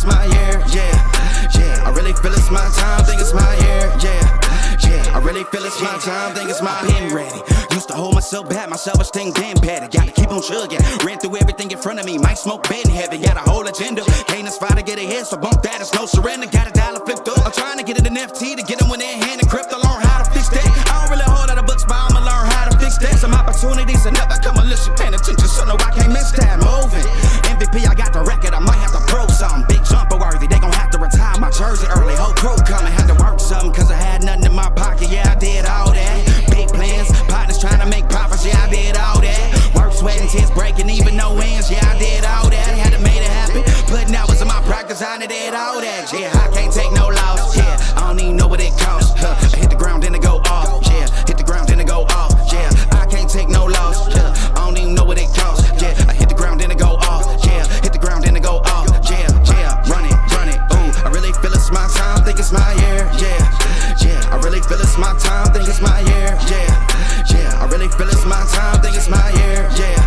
it's my year, yeah. I really feel it's my time, think it's my year, yeah. I really feel it's my time, think it's my pen ready. Used to hold myself back, my self-esteem damn petty. Gotta keep on chugging, ran through everything in front of me. Might smoke bed in heaven, got a whole agenda. Can't aspire to get ahead, so bump that, it's no surrender. Got a dollar flipped up, I'm trying to get it in FT to get them when they're hand and crypto. Learn how to fix that. I don't really hold out of books, but I'ma learn how to fix that. Some opportunities and never come unless you paying attention, so no, I can't miss that. Moving, MVP, I got the record, I might have to prove something. Big jumper worthy, they gon' have to retire my jersey early. Whole crew coming, had to work something, cause I had nothing in my pocket, yeah, I did all that. Big plans, partners trying to make profits, yeah, I did all that. Work, sweat, and tears breaking, even no wins, yeah, I did all that. Had to make it happen, putting hours in my practice, I did all that. Yeah, I can't take no loss, yeah, I don't even know what it costs. I hit the ground, then it go off, yeah, hit the ground, then it go off, yeah. I can't take no loss, yeah, I don't even know what it costs, yeah. I hit the ground, then it go off, yeah, hit the ground, then it go off, yeah. Run it, ooh, I really feel it's my time, think it's my year, yeah. I really feel it's my time, think it's my year, yeah. I really feel it's my time, think it's my year, yeah.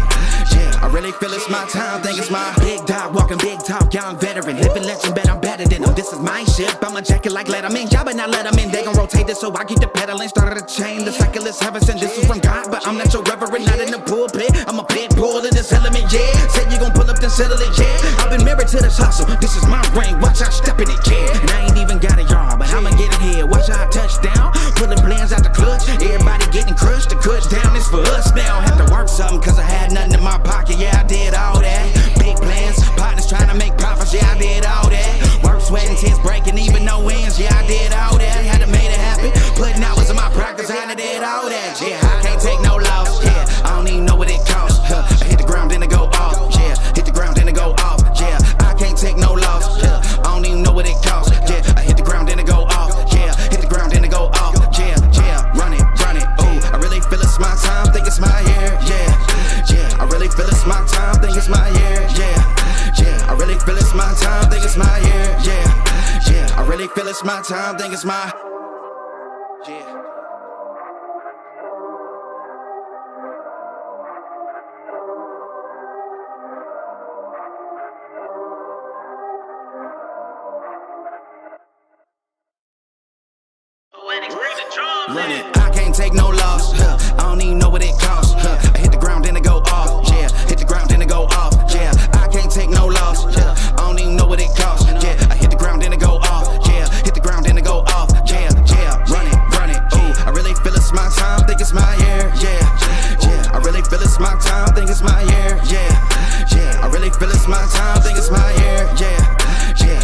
I really feel it's my time, think it's my big dog, walking big talk, young veteran, living legend, bet I'm better than them. This is my ship, I'm a jacket like Letterman, y'all better not let them in. They gon' rotate this, so I keep the pedaling, started a chain. The cycle is heaven sent, this is from God, but I'm not your reverend, not in the pulpit. I'm a pit bull in this element, yeah. Said you gon' pull up, then settle it, yeah. I've been married to this hustle, this is my ring, watch out step in it, yeah. And I ain't even got a yard, but I'ma get it here. Watch out touchdown, pulling plans out the clutch. Everybody getting crushed, the cut down is for us now. Have to work something, cause I had nothing in my pocket, yeah, I did all that. Big plans, partners trying to make profits, yeah, I did all that. Work, sweat, and tears breaking, even no wins, yeah, I did all that. Had to make it happen, putting hours in my practice, I did all that. Yeah, I can't take no loss, yeah, I don't even know what it costs. I hit the ground, then it go off, yeah, hit the ground, then it go off, yeah. I can't take no loss, yeah, I don't even know what it costs, yeah. I hit the ground, then it go off, yeah, hit the ground, then it go off, yeah. Run it, ooh, I really feel it's my time, think it's my year, yeah. I really feel it's my time, think it's my year, yeah. I really feel it's my time, think it's my year, yeah. I really feel it's my time, think it's my, yeah. Run it, I can't take no loss, I don't even know what it costs, I hit the ground, then it go off, yeah, hit the ground, then it go off, yeah. I can't take no loss, I don't even know what it costs, yeah. I hit the ground, then it go off, yeah, hit the ground, then it go off, yeah. Run it, ooh, I really feel it's my time, think it's my year, yeah. I really feel it's my time, think it's my year, yeah. I really feel it's my time, think it's my year, yeah.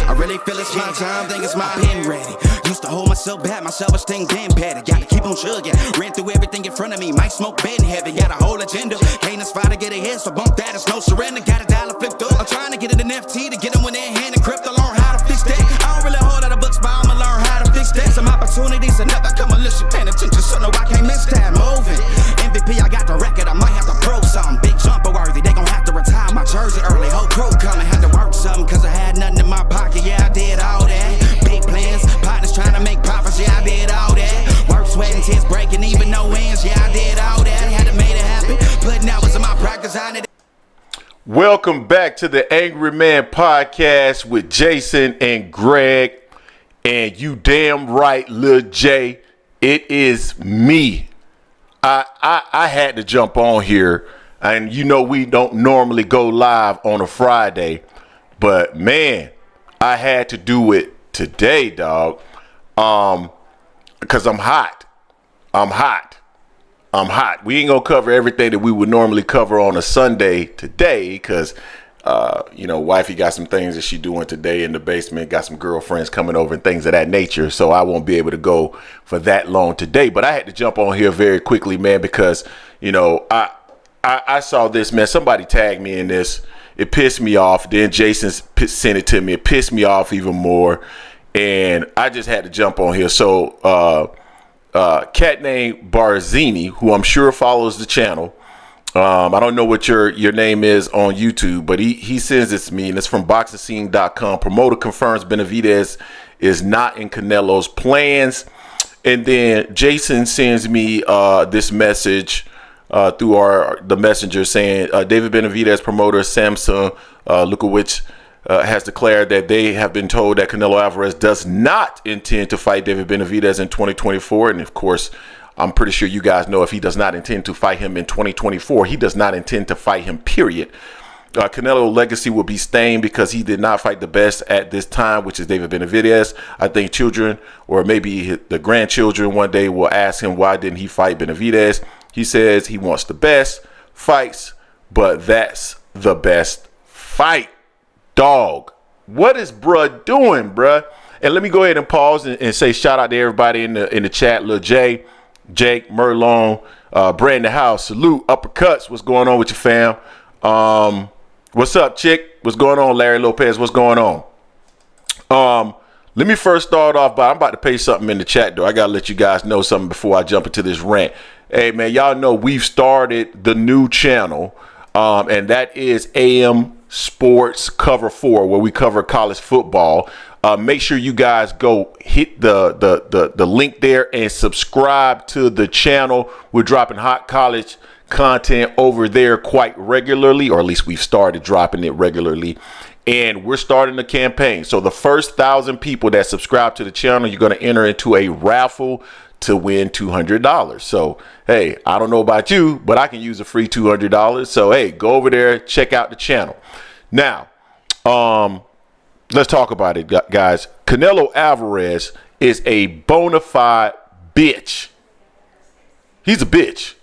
I really feel it's my time, think it's my pen ready. Used to hold myself back, my self-esteem damn petty. Gotta keep on chugging, ran through everything in front of me. Might smoke bed in heaven, got a whole agenda. Can't aspire to get ahead, so bump that, it's no surrender. Got a dollar flipped up, I'm trying to get it in FT to get them when they're hand and crypto. Learn how to fix that. I don't really hold out of books, but I'ma learn how to fix that. Some opportunities and never come unless you paying attention, so no, I can't miss that. Moving, MVP, I got the record, I might have to prove something. Big jumper worthy, they gon' have to retire my jersey early. Whole crew coming, had to work something, cause I had nothing in my pocket, yeah, I did all that. Big plans, partners trying to make profits, yeah, I did all that. Work, sweat, and tears breaking, even no wins, yeah, I did all that. Had to make it happen, putting hours in my practice, I did. Welcome back to the Angry Man Podcast with Jason and Greg. And you damn right, Lil J, it is me. I had to jump on here. And you know we don't normally go live on a Friday. But man, I had to do it today, dog. Because I'm hot. We ain't gonna cover everything that we would normally cover on a Sunday today because, wifey got some things that she doing today in the basement, got some girlfriends coming over and things of that nature. So I won't be able to go for that long today. But I had to jump on here very quickly, man, because, I saw this, man. Somebody tagged me in this. It pissed me off. Then Jason sent it to me. It pissed me off even more. And I just had to jump on here. So, cat named Barzini, who I'm sure follows the channel. I don't know what your name is on YouTube, but he sends this to me, and it's from boxingscene.com. Promoter confirms Benavidez is not in Canelo's plans. And then Jason sends me this message through the messenger saying, David Benavidez, promoter, Samsung, Lukowicz, has declared that they have been told that Canelo Alvarez does not intend to fight David Benavidez in 2024. And of course, I'm pretty sure you guys know if he does not intend to fight him in 2024, he does not intend to fight him, period. Canelo's legacy will be stained because he did not fight the best at this time, which is David Benavidez. I think children or maybe the grandchildren one day will ask him why didn't he fight Benavidez. He says he wants the best fights, but that's the best fight. Dog, what is bruh doing, bruh? And let me go ahead and pause and say shout out to everybody in the chat. Lil J, Jake, Merlon, Brandon House, salute, uppercuts. What's going on with your fam? What's up, chick? What's going on, Larry Lopez? What's going on? Let me first start off by I'm about to pay something in the chat, though. I gotta let you guys know something before I jump into this rant. Hey, man, y'all know we've started the new channel, and that is AM Sports Cover 4, where we cover college football. Make sure you guys go hit the link there and subscribe to the channel. We're dropping hot college content over there quite regularly, or at least we've started dropping it regularly, and we're starting a campaign. So the first 1,000 people that subscribe to the channel, you're going to enter into a raffle to win $200. So hey, I don't know about you, but I can use a free $200. So hey, go over there, check out the channel. Now let's talk about it, guys. Canelo Alvarez is a bona fide bitch. He's a bitch.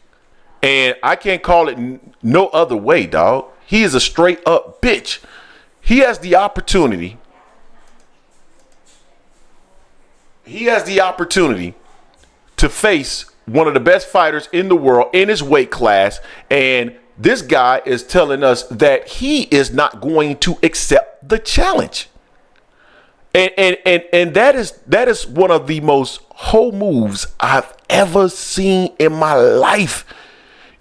And I can't call it no other way, dog. He is a straight up bitch. He has the opportunity. To face one of the best fighters in the world in his weight class. And this guy is telling us that he is not going to accept the challenge. And that is one of the most whole moves I've ever seen in my life.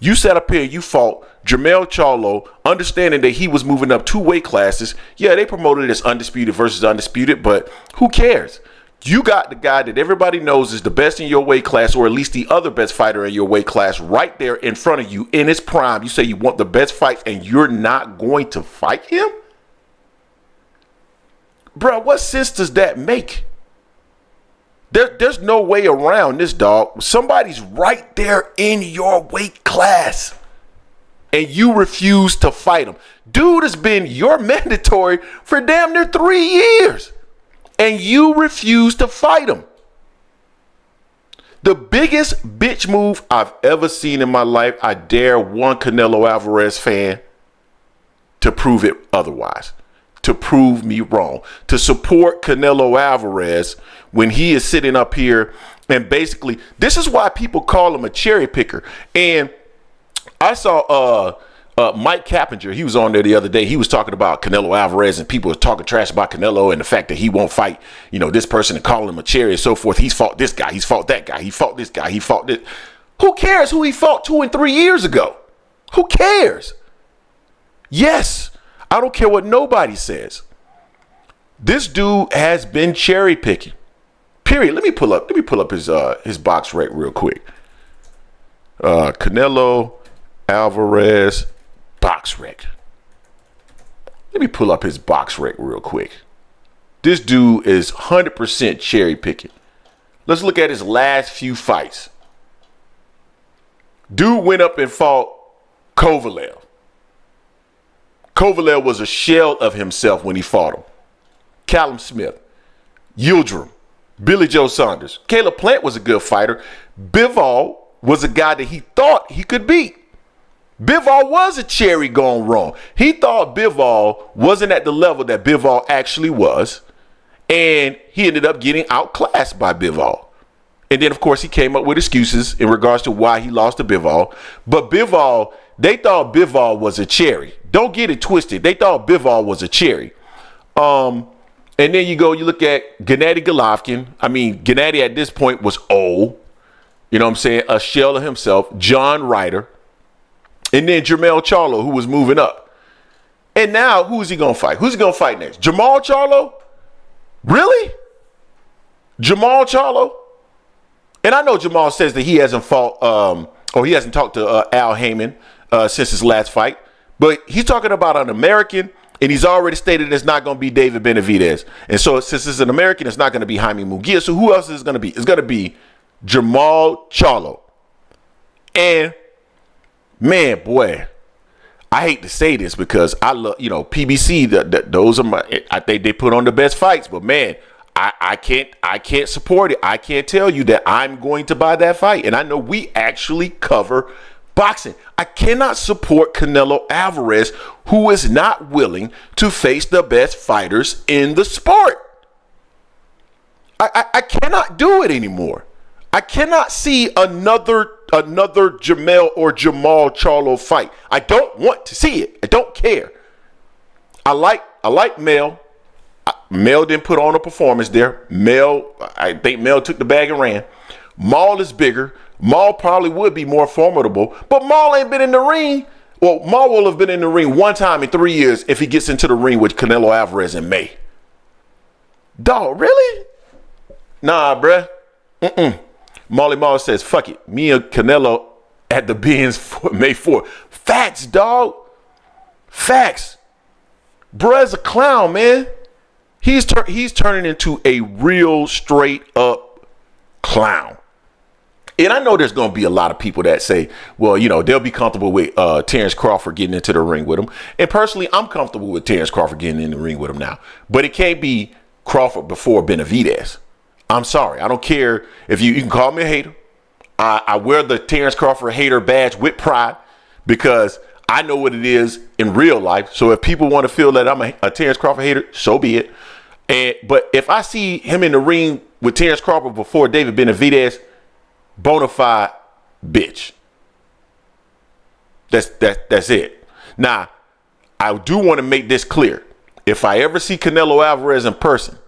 You sat up here, you fought Jermell Charlo, understanding that he was moving up 2 weight classes. Yeah, they promoted it as undisputed versus undisputed, but who cares? You got the guy that everybody knows is the best in your weight class, or at least the other best fighter in your weight class, right there in front of you in his prime. You say you want the best fights and you're not going to fight him? Bro, what sense does that make? There's no way around this, dog. Somebody's right there in your weight class and you refuse to fight him. Dude has been your mandatory for damn near 3 years and you refuse to fight him. The biggest bitch move I've ever seen in my life. I dare one Canelo Alvarez fan to prove it otherwise. To prove me wrong, to support Canelo Alvarez when he is sitting up here and basically, this is why people call him a cherry picker. And I saw Mike Cappinger, he was on there the other day. He was talking about Canelo Alvarez and people were talking trash about Canelo and the fact that he won't fight, this person and calling him a cherry and so forth. He's fought this guy, he's fought that guy, he fought this guy, he fought this. Who cares who he fought 2 and 3 years ago? Who cares? Yes. I don't care what nobody says. This dude has been cherry picking. Period. Let me pull up his box rec real quick. Canelo Alvarez box rec. Let me pull up his box rec real quick. This dude is 100% cherry picking. Let's look at his last few fights. Dude went up and fought Kovalev. Kovalev was a shell of himself when he fought him. Callum Smith, Yildirim, Billy Joe Saunders. Caleb Plant was a good fighter. Bivol was a guy that he thought he could beat. Bivol was a cherry gone wrong. He thought Bivol wasn't at the level that Bivol actually was. And he ended up getting outclassed by Bivol. And then, of course, he came up with excuses in regards to why he lost to Bivol. But Bivol, they thought Bivol was a cherry. Don't get it twisted. They thought Bivol was a cherry. And then you look at Gennady Golovkin. I mean, Gennady at this point was old. You know what I'm saying? A shell of himself. John Ryder. And then Jermell Charlo, who was moving up. And now, who is he going to fight? Who's he going to fight next? Jamal Charlo? Really? Jamal Charlo? And I know Jamal says that he hasn't fought, or he hasn't talked to Al Heyman since his last fight. But he's talking about an American And he's already stated it's not going to be David Benavidez. And so since it's an American, it's not going to be Jaime Munguia. So who else is it going to be? It's going to be Jamal Charlo. And man, boy, I hate to say this because I love, PBC. Those are I think they put on the best fights. But man, I can't support it. I can't tell you that I'm going to buy that fight. And I know we actually cover boxing. I cannot support Canelo Alvarez, who is not willing to face the best fighters in the sport. I cannot do it anymore. I cannot see another Jamel or Jamal Charlo fight. I don't want to see it. I don't care. I like Mel. Mel didn't put on a performance there. I think Mel took the bag and ran. Maul is bigger. Maul probably would be more formidable, but Maul ain't been in the ring. Well, Maul will have been in the ring one time in 3 years if he gets into the ring with Canelo Alvarez in May. Dog, really? Nah, bruh. Molly Maul says, fuck it. Me and Canelo at the Benz for May 4th. Facts, dog. Facts. Bruh's a clown, man. He's turning into a real straight up clown. And I know there's going to be a lot of people that say, well, they'll be comfortable with Terrence Crawford getting into the ring with him. And personally, I'm comfortable with Terrence Crawford getting in the ring with him now. But it can't be Crawford before Benavidez. I'm sorry. I don't care if you can call me a hater. I wear the Terrence Crawford hater badge with pride because I know what it is in real life. So if people want to feel that I'm a Terrence Crawford hater, so be it. But if I see him in the ring with Terrence Crawford before David Benavidez, bona fide bitch. That's it. Now, I do want to make this clear. If I ever see Canelo Alvarez in person,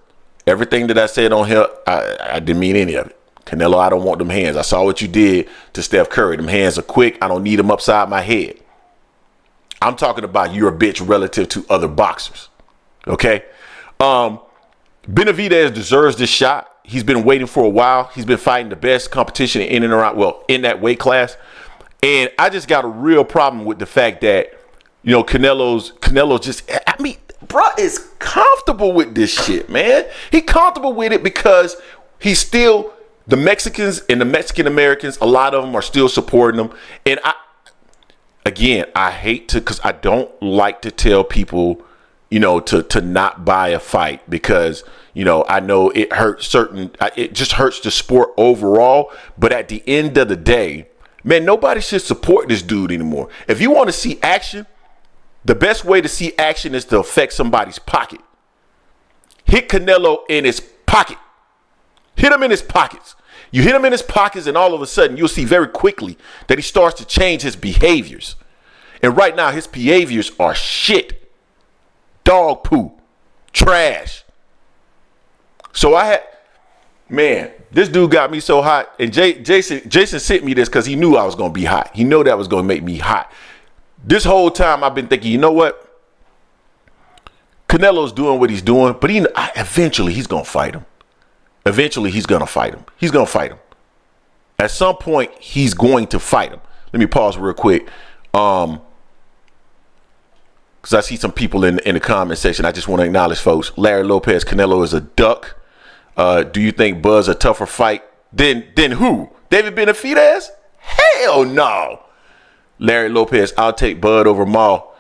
everything that I said on here, I didn't mean any of it. Canelo, I don't want them hands. I saw what you did to Steph Curry. Them hands are quick. I don't need them upside my head. I'm talking about you're a bitch relative to other boxers. Okay? Benavidez deserves this shot. He's been waiting for a while. He's been fighting the best competition in and around, in that weight class. And I just got a real problem with the fact that, Canelo just, bruh is comfortable with this shit, man. He comfortable with it because he's still, the Mexicans and the Mexican Americans, a lot of them are still supporting him. And I hate to, because I don't like to tell people, to not buy a fight because, I know it hurts it just hurts the sport overall. But at the end of the day, man, nobody should support this dude anymore. If you want to see action, the best way to see action is to affect somebody's pocket. Hit Canelo in his pocket. Hit him in his pockets. You hit him in his pockets and all of a sudden you'll see very quickly that he starts to change his behaviors. And right now his behaviors are shit. Dog poo. Trash. So this dude got me so hot. And Jason sent me this because he knew I was going to be hot. He knew that was going to make me hot. This whole time I've been thinking, you know what? Canelo's doing what he's doing, but eventually he's going to fight him. Eventually he's going to fight him. He's going to fight him. At some point, he's going to fight him. Let me pause real quick. Because I see some people in the comment section. I just want to acknowledge, folks. Larry Lopez, Canelo is a duck. Do you think Buzz a tougher fight than who? David Benavidez? Hell no. Larry Lopez, I'll take Bud over Maul.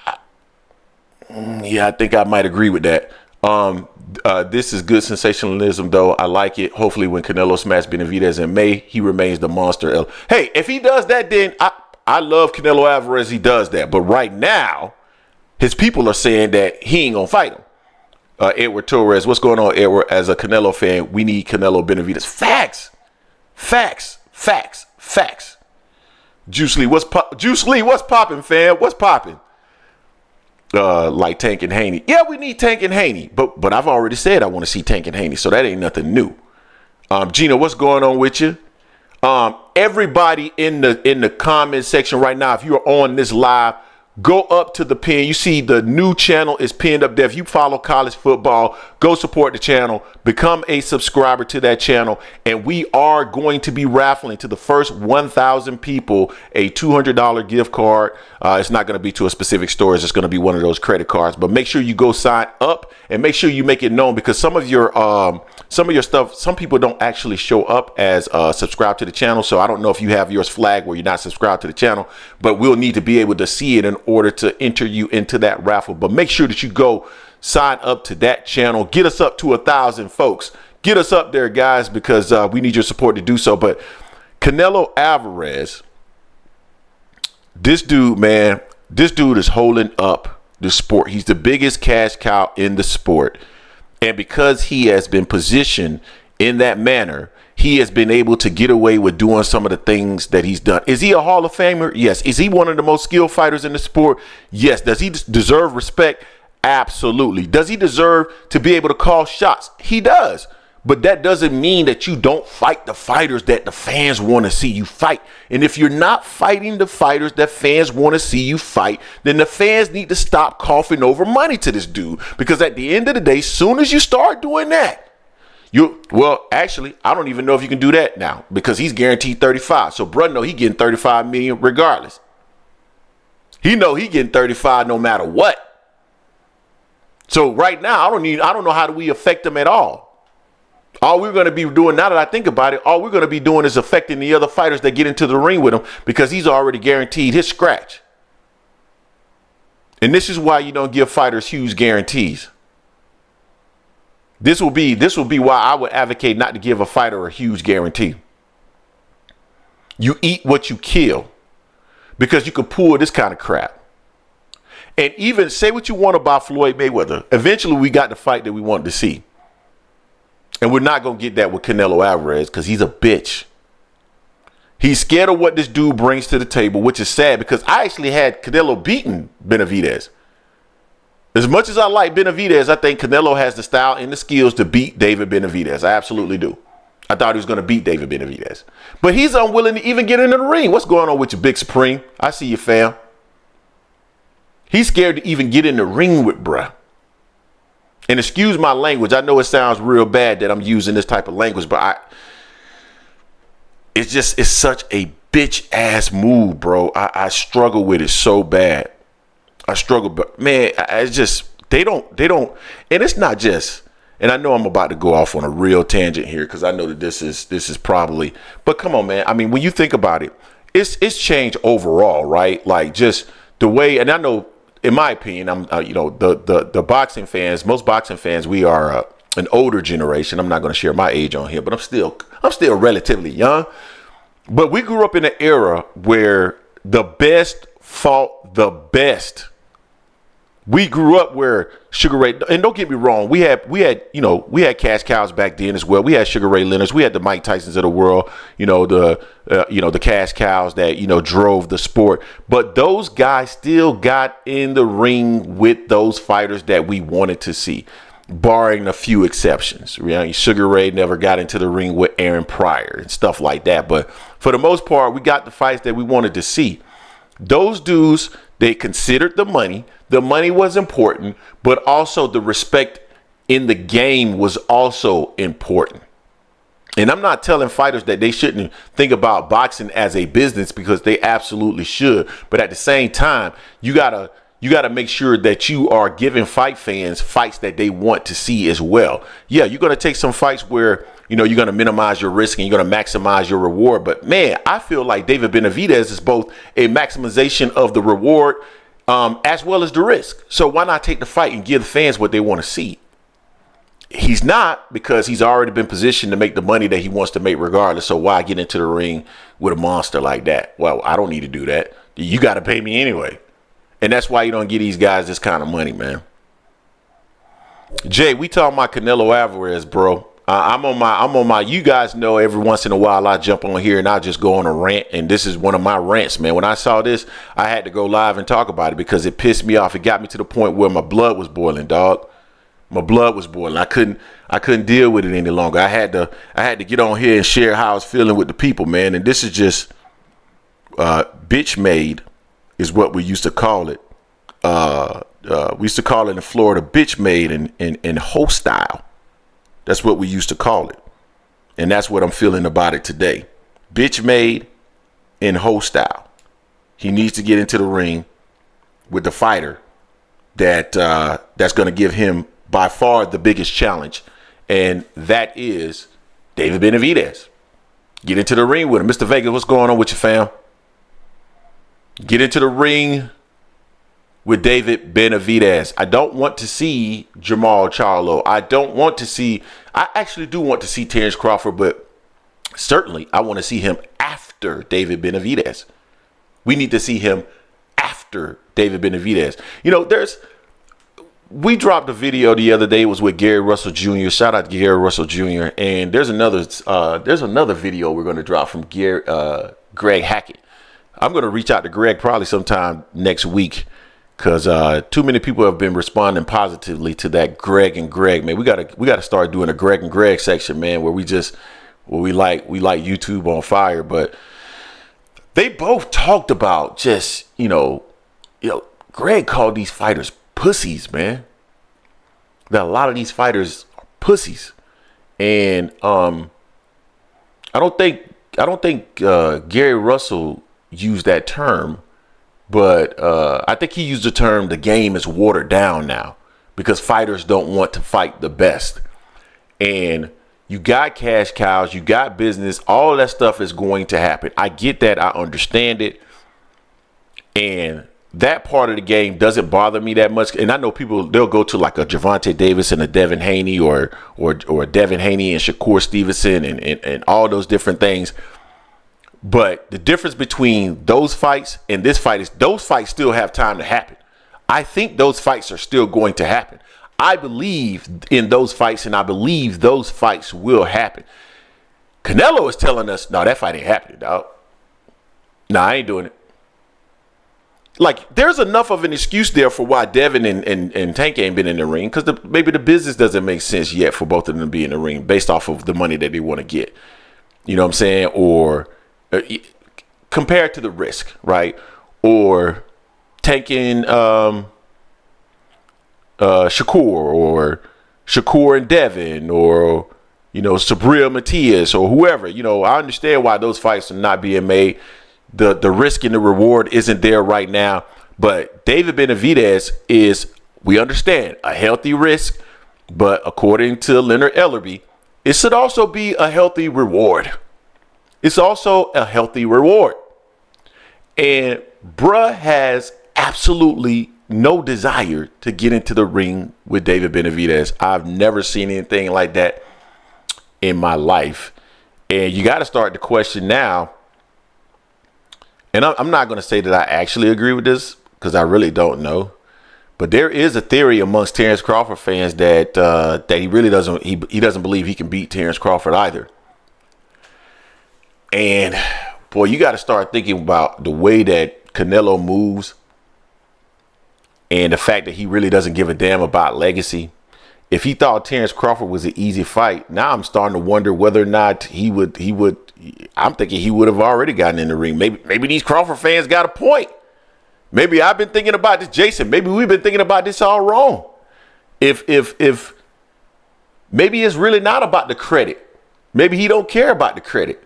I think I might agree with that. This is good sensationalism, though. I like it. Hopefully, when Canelo smashes Benavidez in May, he remains the monster. Hey, if he does that, then I love Canelo Alvarez. He does that. But right now, his people are saying that he ain't gonna fight him. Edward Torres, what's going on, Edward? As a Canelo fan, we need Canelo Benavidez. Facts. Juice Lee, what's popping, fam? What's popping? Like Tank and Haney. Yeah, we need Tank and Haney, but I've already said I want to see Tank and Haney, so that ain't nothing new. Gina, what's going on with you? Everybody in the comment section right now, if you're on this live, go up to the pin. You see the new channel is pinned up there. If you follow college football, go support the channel, become a subscriber to that channel. And we are going to be raffling to the first 1,000 people a $200 gift card. It's not going to be to a specific store. It's just going to be one of those credit cards. But make sure you go sign up and make sure you make it known, because some of your stuff, some people don't actually show up as subscribed to the channel. So I don't know if you have yours flagged where you're not subscribed to the channel, but we'll need to be able to see it in order to enter you into that raffle. But make sure that you go sign up to that channel. Get us up to 1,000 folks. Get us up there, guys, because we need your support to do so. But Canelo Alvarez, this dude, man, this dude is holding up the sport. He's the biggest cash cow in the sport. And because he has been positioned in that manner, he has been able to get away with doing some of the things that he's done. Is he a Hall of Famer? Yes. Is he one of the most skilled fighters in the sport? Yes. Does he deserve respect? Absolutely. Does he deserve to be able to call shots? He does. But that doesn't mean that you don't fight the fighters that the fans want to see you fight. And if you're not fighting the fighters that fans want to see you fight, then the fans need to stop coughing over money to this dude. Because at the end of the day, soon as you start doing that, well, actually, I don't even know if you can do that now, because he's guaranteed 35. So bruh know he getting 35 million regardless. He know he getting 35 no matter what. So right now, I don't know how do we affect him at all. All we're going to be doing, now that I think about it, all we're going to be doing is affecting the other fighters that get into the ring with him, because he's already guaranteed his scratch. And this is why you don't give fighters huge guarantees. This will be why I would advocate not to give a fighter a huge guarantee. You eat what you kill, because you can pull this kind of crap. And even say what you want about Floyd Mayweather. Eventually, we got the fight that we wanted to see. And we're not going to get that with Canelo Alvarez, because he's a bitch. He's scared of what this dude brings to the table, which is sad, because I actually had Canelo beating Benavidez. As much as I like Benavidez, I think Canelo has the style and the skills to beat David Benavidez. I absolutely do. I thought he was going to beat David Benavidez. But he's unwilling to even get into the ring. What's going on with you, Big Supreme? I see you, fam. He's scared to even get in the ring with bruh. And excuse my language. I know it sounds real bad that I'm using this type of language, but it's such a bitch ass move, bro. I struggle with it so bad. I struggle, but man, it's just, they don't, and it's not just, and I know I'm about to go off on a real tangent here, because I know that this is probably, but come on, man. I mean, when you think about it, it's changed overall, right? Like just the way, and I know, in my opinion, the boxing fans, most boxing fans, we are an older generation. I'm not going to share my age on here, but I'm still relatively young. But we grew up in an era where the best fought the best. We grew up where Sugar Ray, and don't get me wrong, we had cash cows back then as well. We had Sugar Ray Leonards, we had the Mike Tysons of the world, the cash cows that drove the sport. But those guys still got in the ring with those fighters that we wanted to see, barring a few exceptions. Sugar Ray never got into the ring with Aaron Pryor and stuff like that. But for the most part, we got the fights that we wanted to see. Those dudes, they considered the money. The money was important, but also the respect in the game was also important. And I'm not telling fighters that they shouldn't think about boxing as a business, because they absolutely should. But at the same time, you gotta make sure that you are giving fight fans fights that they want to see as well. Yeah, you're going to take some fights where, you're going to minimize your risk and you're going to maximize your reward. But man, I feel like David Benavidez is both a maximization of the reward as well as the risk. So why not take the fight and give the fans what they want to see? He's not, because he's already been positioned to make the money that he wants to make regardless. So why get into the ring with a monster like that? Well, I don't need to do that. You got to pay me anyway. And that's why you don't get these guys this kind of money, man. Jay, we talking about Canelo Alvarez, bro. I'm on my, you guys know every once in a while I jump on here and I just go on a rant. And this is one of my rants, man. When I saw this, I had to go live and talk about it because it pissed me off. It got me to the point where my blood was boiling, dog. My blood was boiling. I couldn't deal with it any longer. I had to get on here and share how I was feeling with the people, man. And this is just bitch made is what we used to call it We used to call it in Florida bitch made and hostile. That's what we used to call it. And that's what I'm feeling about it today. Bitch made and hostile. He needs to get into the ring with the fighter that's going to give him by far the biggest challenge. And that is David Benavidez. Get into the ring with him. Mr. Vegas, what's going on with you, fam? Get into the ring with David Benavidez. I don't want to see Jamal Charlo. I actually do want to see Terrence Crawford, but certainly I want to see him after David Benavidez. We need to see him after David Benavidez. You know, we dropped a video the other day. It was with Gary Russell Jr. Shout out to Gary Russell Jr. And there's another video we're going to drop from Greg Hackett. I'm going to reach out to Greg probably sometime next week because too many people have been responding positively to that Greg and Greg. Man, we gotta start doing a Greg and Greg section, man, where we like YouTube on fire. But they both talked about just Greg called these fighters pussies, man. That a lot of these fighters are pussies, and I don't think Gary Russell used that term, but I think he used the term the game is watered down now because fighters don't want to fight the best. And you got cash cows, you got business, all that stuff is going to happen. I get that. I understand it. And that part of the game doesn't bother me that much. And I know people, they'll go to like a Gervonta Davis and a Devin Haney or Devin Haney and Shakur Stevenson and all those different things. But the difference between those fights and this fight is those fights still have time to happen. I think those fights are still going to happen. I believe in those fights, and I believe those fights will happen. Canelo is telling us, no, that fight ain't happening, dog. No, I ain't doing it. Like, there's enough of an excuse there for why Devin and Tank ain't been in the ring, because maybe the business doesn't make sense yet for both of them to be in the ring based off of the money that they want to get. You know what I'm saying? Or compared to the risk, right? Or taking Shakur, or Shakur and Devin, or Sabril Matias, or whoever. I understand why those fights are not being made. The risk and the reward isn't there right now. But David Benavidez is, we understand, a healthy risk, but according to Leonard Ellerby, it should also be a healthy reward. It's also a healthy reward. And bruh has absolutely no desire to get into the ring with David Benavidez. I've never seen anything like that in my life. And you got to start the question now. And I'm not going to say that I actually agree with this because I really don't know. But there is a theory amongst Terrence Crawford fans that he really doesn't. He doesn't believe he can beat Terrence Crawford either. And boy, you got to start thinking about the way that Canelo moves and the fact that he really doesn't give a damn about legacy. If he thought Terrence Crawford was an easy fight, now I'm starting to wonder whether or not he would. I'm thinking he would have already gotten in the ring. Maybe these Crawford fans got a point. Maybe I've been thinking about this, Jason. Maybe we've been thinking about this all wrong. If maybe it's really not about the credit. Maybe he don't care about the credit.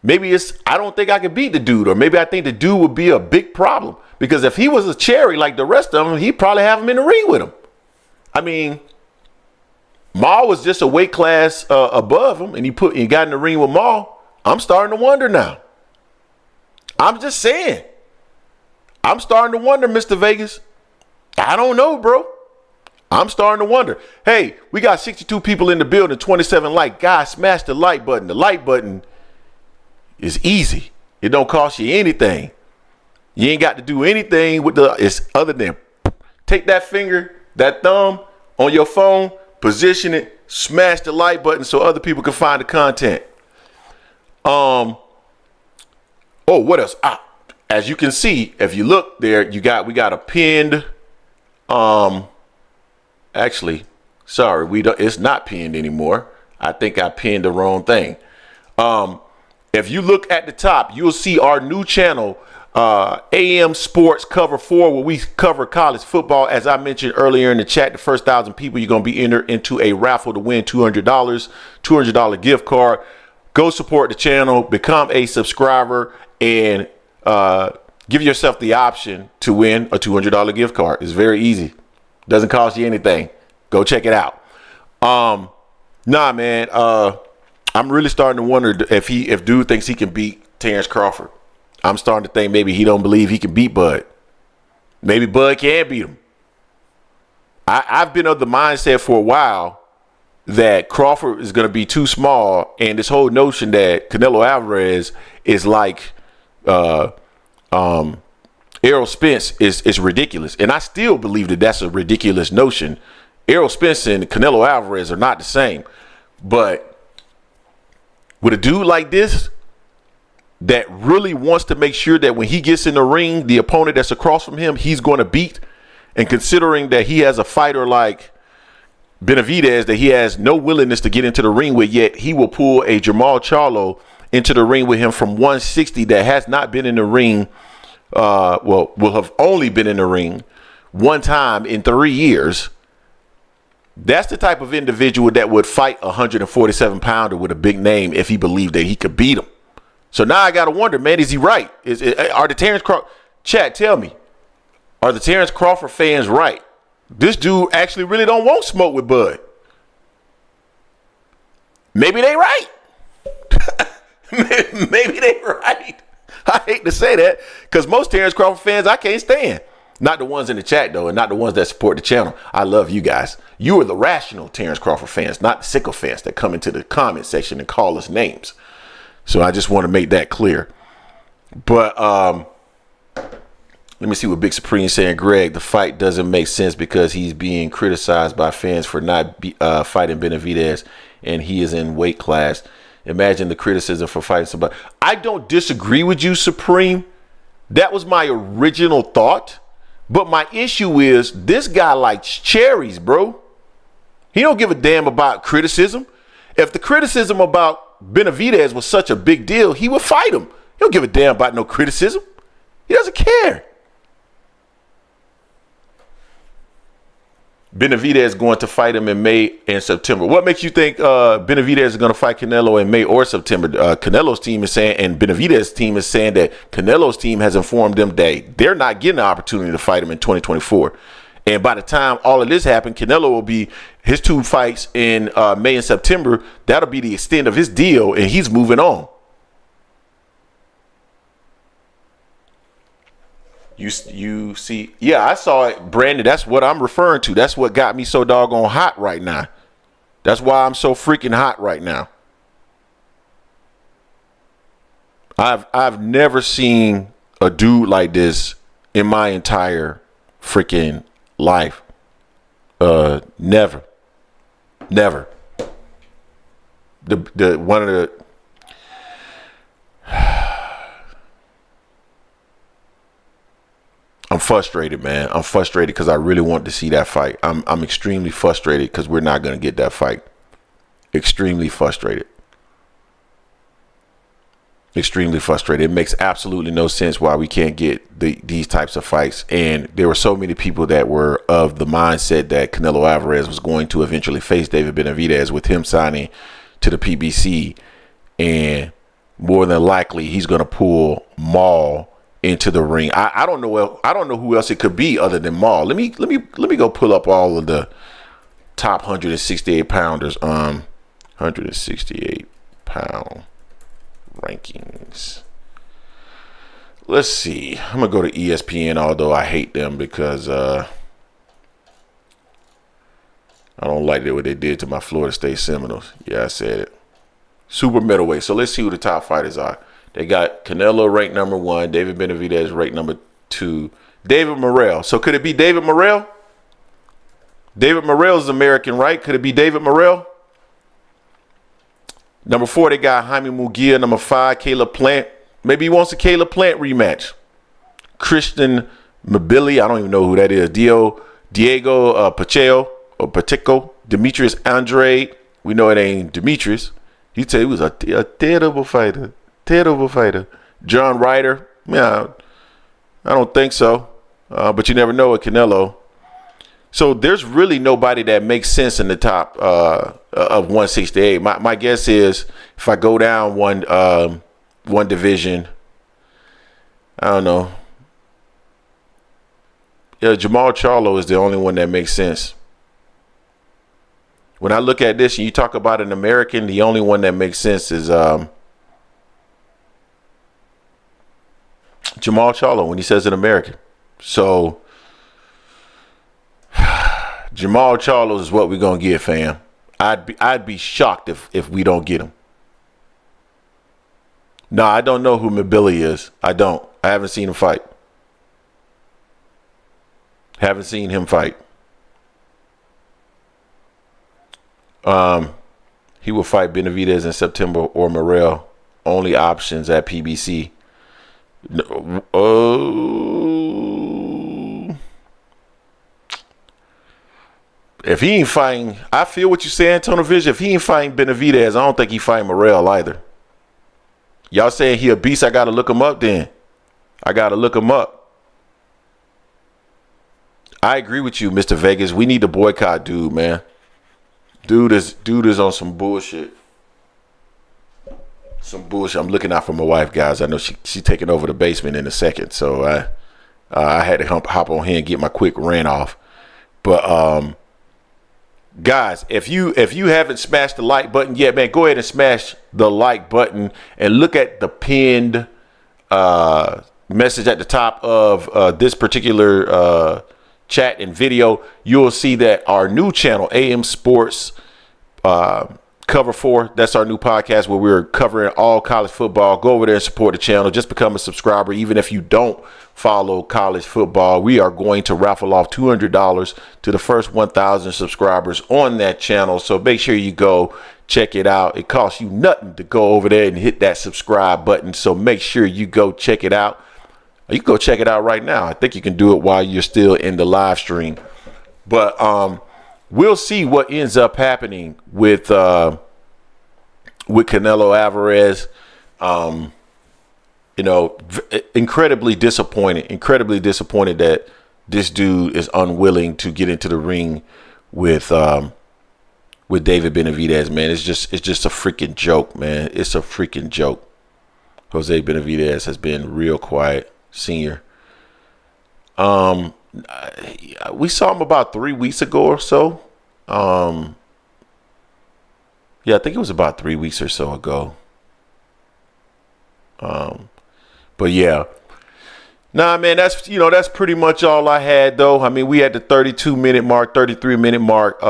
Maybe it's, I don't think I can beat the dude, or maybe I think the dude would be a big problem, because if he was a cherry like the rest of them, he'd probably have him in the ring with him. I mean, Maul was just a weight class above him, and he got in the ring with Maul. I'm starting to wonder now. I'm just saying. I'm starting to wonder, Mr. Vegas. I don't know, bro. I'm starting to wonder. Hey, we got 62 people in the building, 27 like. Guys, smash the like button. The like button is easy. It don't cost you anything. You ain't got to do anything with it's other than take that finger, that thumb on your phone, position it, smash the like button so other people can find the content. What else? As you can see, if you look there, we got a pinned, actually, sorry, it's not pinned anymore. I think I pinned the wrong thing. If you look at the top, you'll see our new channel, AM Sports Cover 4, where we cover college football. As I mentioned earlier in the chat, the first 1,000 people, you're going to be entered into a raffle to win $200 gift card. Go support the channel, become a subscriber, and give yourself the option to win a $200 gift card. It's very easy. Doesn't cost you anything. Go check it out. Nah, man. I'm really starting to wonder if dude thinks he can beat Terrence Crawford. I'm starting to think maybe he don't believe he can beat Bud. Maybe Bud can beat him. I've been of the mindset for a while that Crawford is going to be too small, and this whole notion that Canelo Alvarez is like Errol Spence is ridiculous. And I still believe that that's a ridiculous notion. Errol Spence and Canelo Alvarez are not the same. But with a dude like this that really wants to make sure that when he gets in the ring, the opponent that's across from him, he's going to beat. And considering that he has a fighter like Benavidez that he has no willingness to get into the ring with, yet he will pull a Jamal Charlo into the ring with him from 160 that has not been in the ring, will have only been in the ring one time in 3 years. That's the type of individual that would fight a 147-pounder with a big name if he believed that he could beat him. So now I got to wonder, man, is he right? Are the Terrence Crawford... Chat, tell me. Are the Terrence Crawford fans right? This dude actually really don't want smoke with Bud. Maybe they right. Maybe they right. I hate to say that because most Terrence Crawford fans I can't stand. Not the ones in the chat, though, and not the ones that support the channel. I love you guys. You are the rational Terrence Crawford fans, not the sycophants that come into the comment section and call us names. So I just want to make that clear. But let me see what Big Supreme is saying. Greg, the fight doesn't make sense because he's being criticized by fans for not fighting Benavidez, and he is in weight class. Imagine the criticism for fighting somebody. I don't disagree with you, Supreme. That was my original thought. But my issue is this guy likes cherries, bro. He don't give a damn about criticism. If the criticism about Benavidez was such a big deal, he would fight him. He don't give a damn about no criticism. He doesn't care. Benavidez going to fight him in May and September. What makes you think Benavidez is going to fight Canelo in May or September? Canelo's team is saying, and Benavidez's team is saying that Canelo's team has informed them that they're not getting the opportunity to fight him in 2024. And by the time all of this happened, Canelo will be his 2 fights in May and September. That'll be the extent of his deal, and he's moving on. You see, yeah, I saw it, Brandon. That's what I'm referring to. That's what got me so doggone hot right now. That's why I'm so freaking hot right now. I've never seen a dude like this in my entire freaking life. Never. The one of the I'm frustrated, man. I'm frustrated because I really want to see that fight. I'm extremely frustrated because we're not going to get that fight. Extremely frustrated. Extremely frustrated. It makes absolutely no sense why we can't get these types of fights. And there were so many people that were of the mindset that Canelo Alvarez was going to eventually face David Benavidez with him signing to the PBC. And more than likely, he's going to pull Maul into the ring. I don't know who else it could be other than Maul. Let me go pull up all of the top 168 pounders. 168 pound rankings. Let's see. I'm gonna go to ESPN, although I hate them because I don't like what they did to my Florida State Seminoles. Yeah, I said it. Super middleweight. So let's see who the top fighters are. They got Canelo ranked number 1, David Benavidez ranked number 2, David Morrell. So could it be David Morrell? David Morrell is American, right? Could it be David Morrell? Number 4, they got Jaime Munguia. Number 5, Caleb Plant. Maybe he wants a Caleb Plant rematch. Christian Mabili, I don't even know who that is. Diego Pacheco, Demetrius Andrade. We know it ain't Demetrius. He said he was a terrible fighter. John Ryder. Yeah, I don't think so. But you never know with Canelo. So there's really nobody that makes sense in the top of 168. My guess is if I go down one division, I don't know. Yeah, Jamal Charlo is the only one that makes sense. When I look at this and you talk about an American, the only one that makes sense is Jamal Charlo when he says an American. So Jamal Charlo is what we're gonna get, fam. I'd be shocked if we don't get him. No, I don't know who Mabili is. I don't. I haven't seen him fight. Haven't seen him fight. He will fight Benavidez in September or Morrell. Only options at PBC. If he ain't fighting, I feel what you're saying, Tony Vision. If he ain't fighting Benavidez, I don't think he fighting Morrell either. Y'all saying he a beast? I gotta look him up then. I gotta look him up. I agree with you, Mr. Vegas. We need to boycott dude, man. Dude is on some bullshit. Some bullshit. I'm looking out for my wife, guys. I know she taking over the basement in a second, so I had to hop on here and get my quick rant off. But guys, if you haven't smashed the like button yet, man, go ahead and smash the like button and look at the pinned message at the top of this particular chat and video. You'll see that our new channel, AM Sports Cover 4, that's our new podcast where we're covering all college football. Go over there and support the channel. Just become a subscriber. Even if you don't follow college football, we are going to raffle off $200 to the first 1,000 subscribers on that channel. So make sure you go check it out. It costs you nothing to go over there and hit that subscribe button. So make sure you go check it out. You can go check it out right now. I think you can do it while you're still in the live stream. But we'll see what ends up happening with Canelo Alvarez. Incredibly disappointed that this dude is unwilling to get into the ring with David Benavidez, man. It's just a freaking joke, man. It's a freaking joke. Jose Benavidez has been real quiet, senior. We saw him about 3 weeks ago or so. Yeah, I think it was about 3 weeks or so ago. But yeah. Nah, man, that's pretty much all I had, though. I mean, we had the 32-minute mark, 33-minute mark.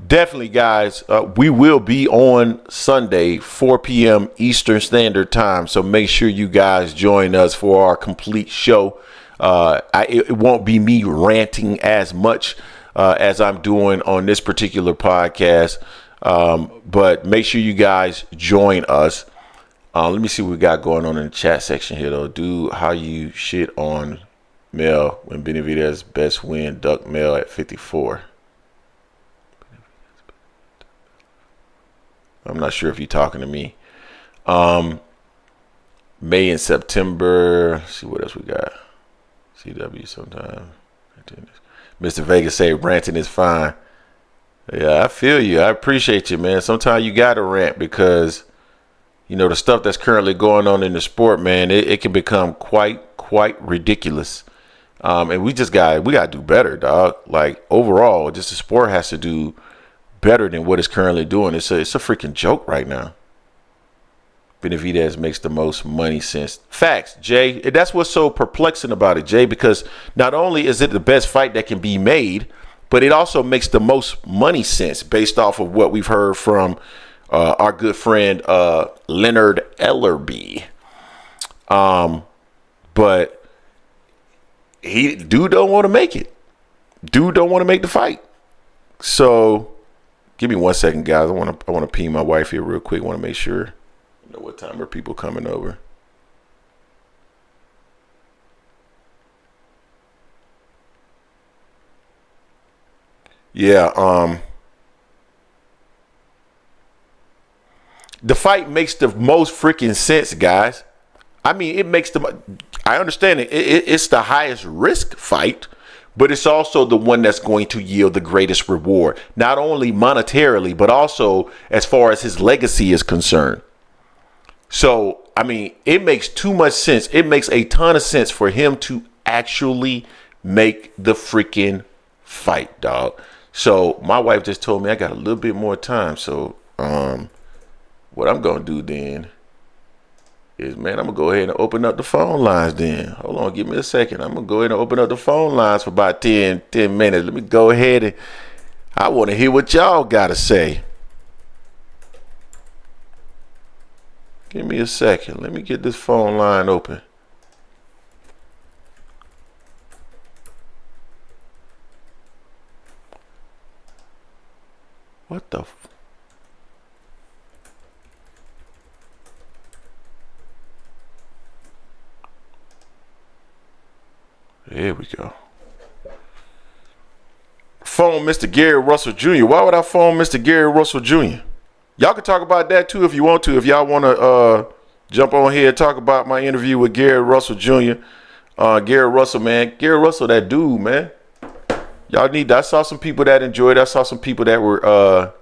Definitely, guys, we will be on Sunday, 4 p.m. Eastern Standard Time. So make sure you guys join us for our complete show. It won't be me ranting as much as I'm doing on this particular podcast. But make sure you guys join us. Let me see what we got going on in the chat section here, though. Dude, how you shit on Mel when Benavidez best win, duck Mel at 54. I'm not sure if you're talking to me. May and September. Let's see what else we got. CW sometime. Mr. Vegas say ranting is fine. Yeah, I feel you. I appreciate you, man. Sometimes you got to rant because, the stuff that's currently going on in the sport, man, it can become quite ridiculous. And we got to do better, dog. Like, overall, just the sport has to do better than what it's currently doing. It's a freaking joke right now. Benavidez makes the most money since. Facts, Jay. That's what's so perplexing about it, Jay, because not only is it the best fight that can be made, but it also makes the most money sense based off of what we've heard from our good friend Leonard Ellerby. But dude don't want to make it. Dude don't want to make the fight. So give me 1 second, guys. I want to ping my wife here real quick. I want to make sure. What time are people coming over? Yeah, the fight makes the most freaking sense, guys. I mean, it makes I understand it's the highest risk fight, but it's also the one that's going to yield the greatest reward, not only monetarily, but also as far as his legacy is concerned. So, I mean, it makes too much sense. It makes a ton of sense for him to actually make the freaking fight, dog. So my wife just told me I got a little bit more time. So what I'm going to do then is, man, I'm going to go ahead and open up the phone lines then. Hold on, give me a second. I'm going to go ahead and open up the phone lines for about 10 minutes. Let me go ahead and I want to hear what y'all got to say. Give me a second. Let me get this phone line open. What the There we go. Phone Mr. Gary Russell Jr. Why would I phone Mr. Gary Russell Jr.? Y'all can talk about that too if you want to. If y'all want to jump on here and talk about my interview with Gary Russell Jr. Gary Russell, man. Gary Russell, that dude, man. Y'all need. I saw some people that enjoyed it. I saw some people that were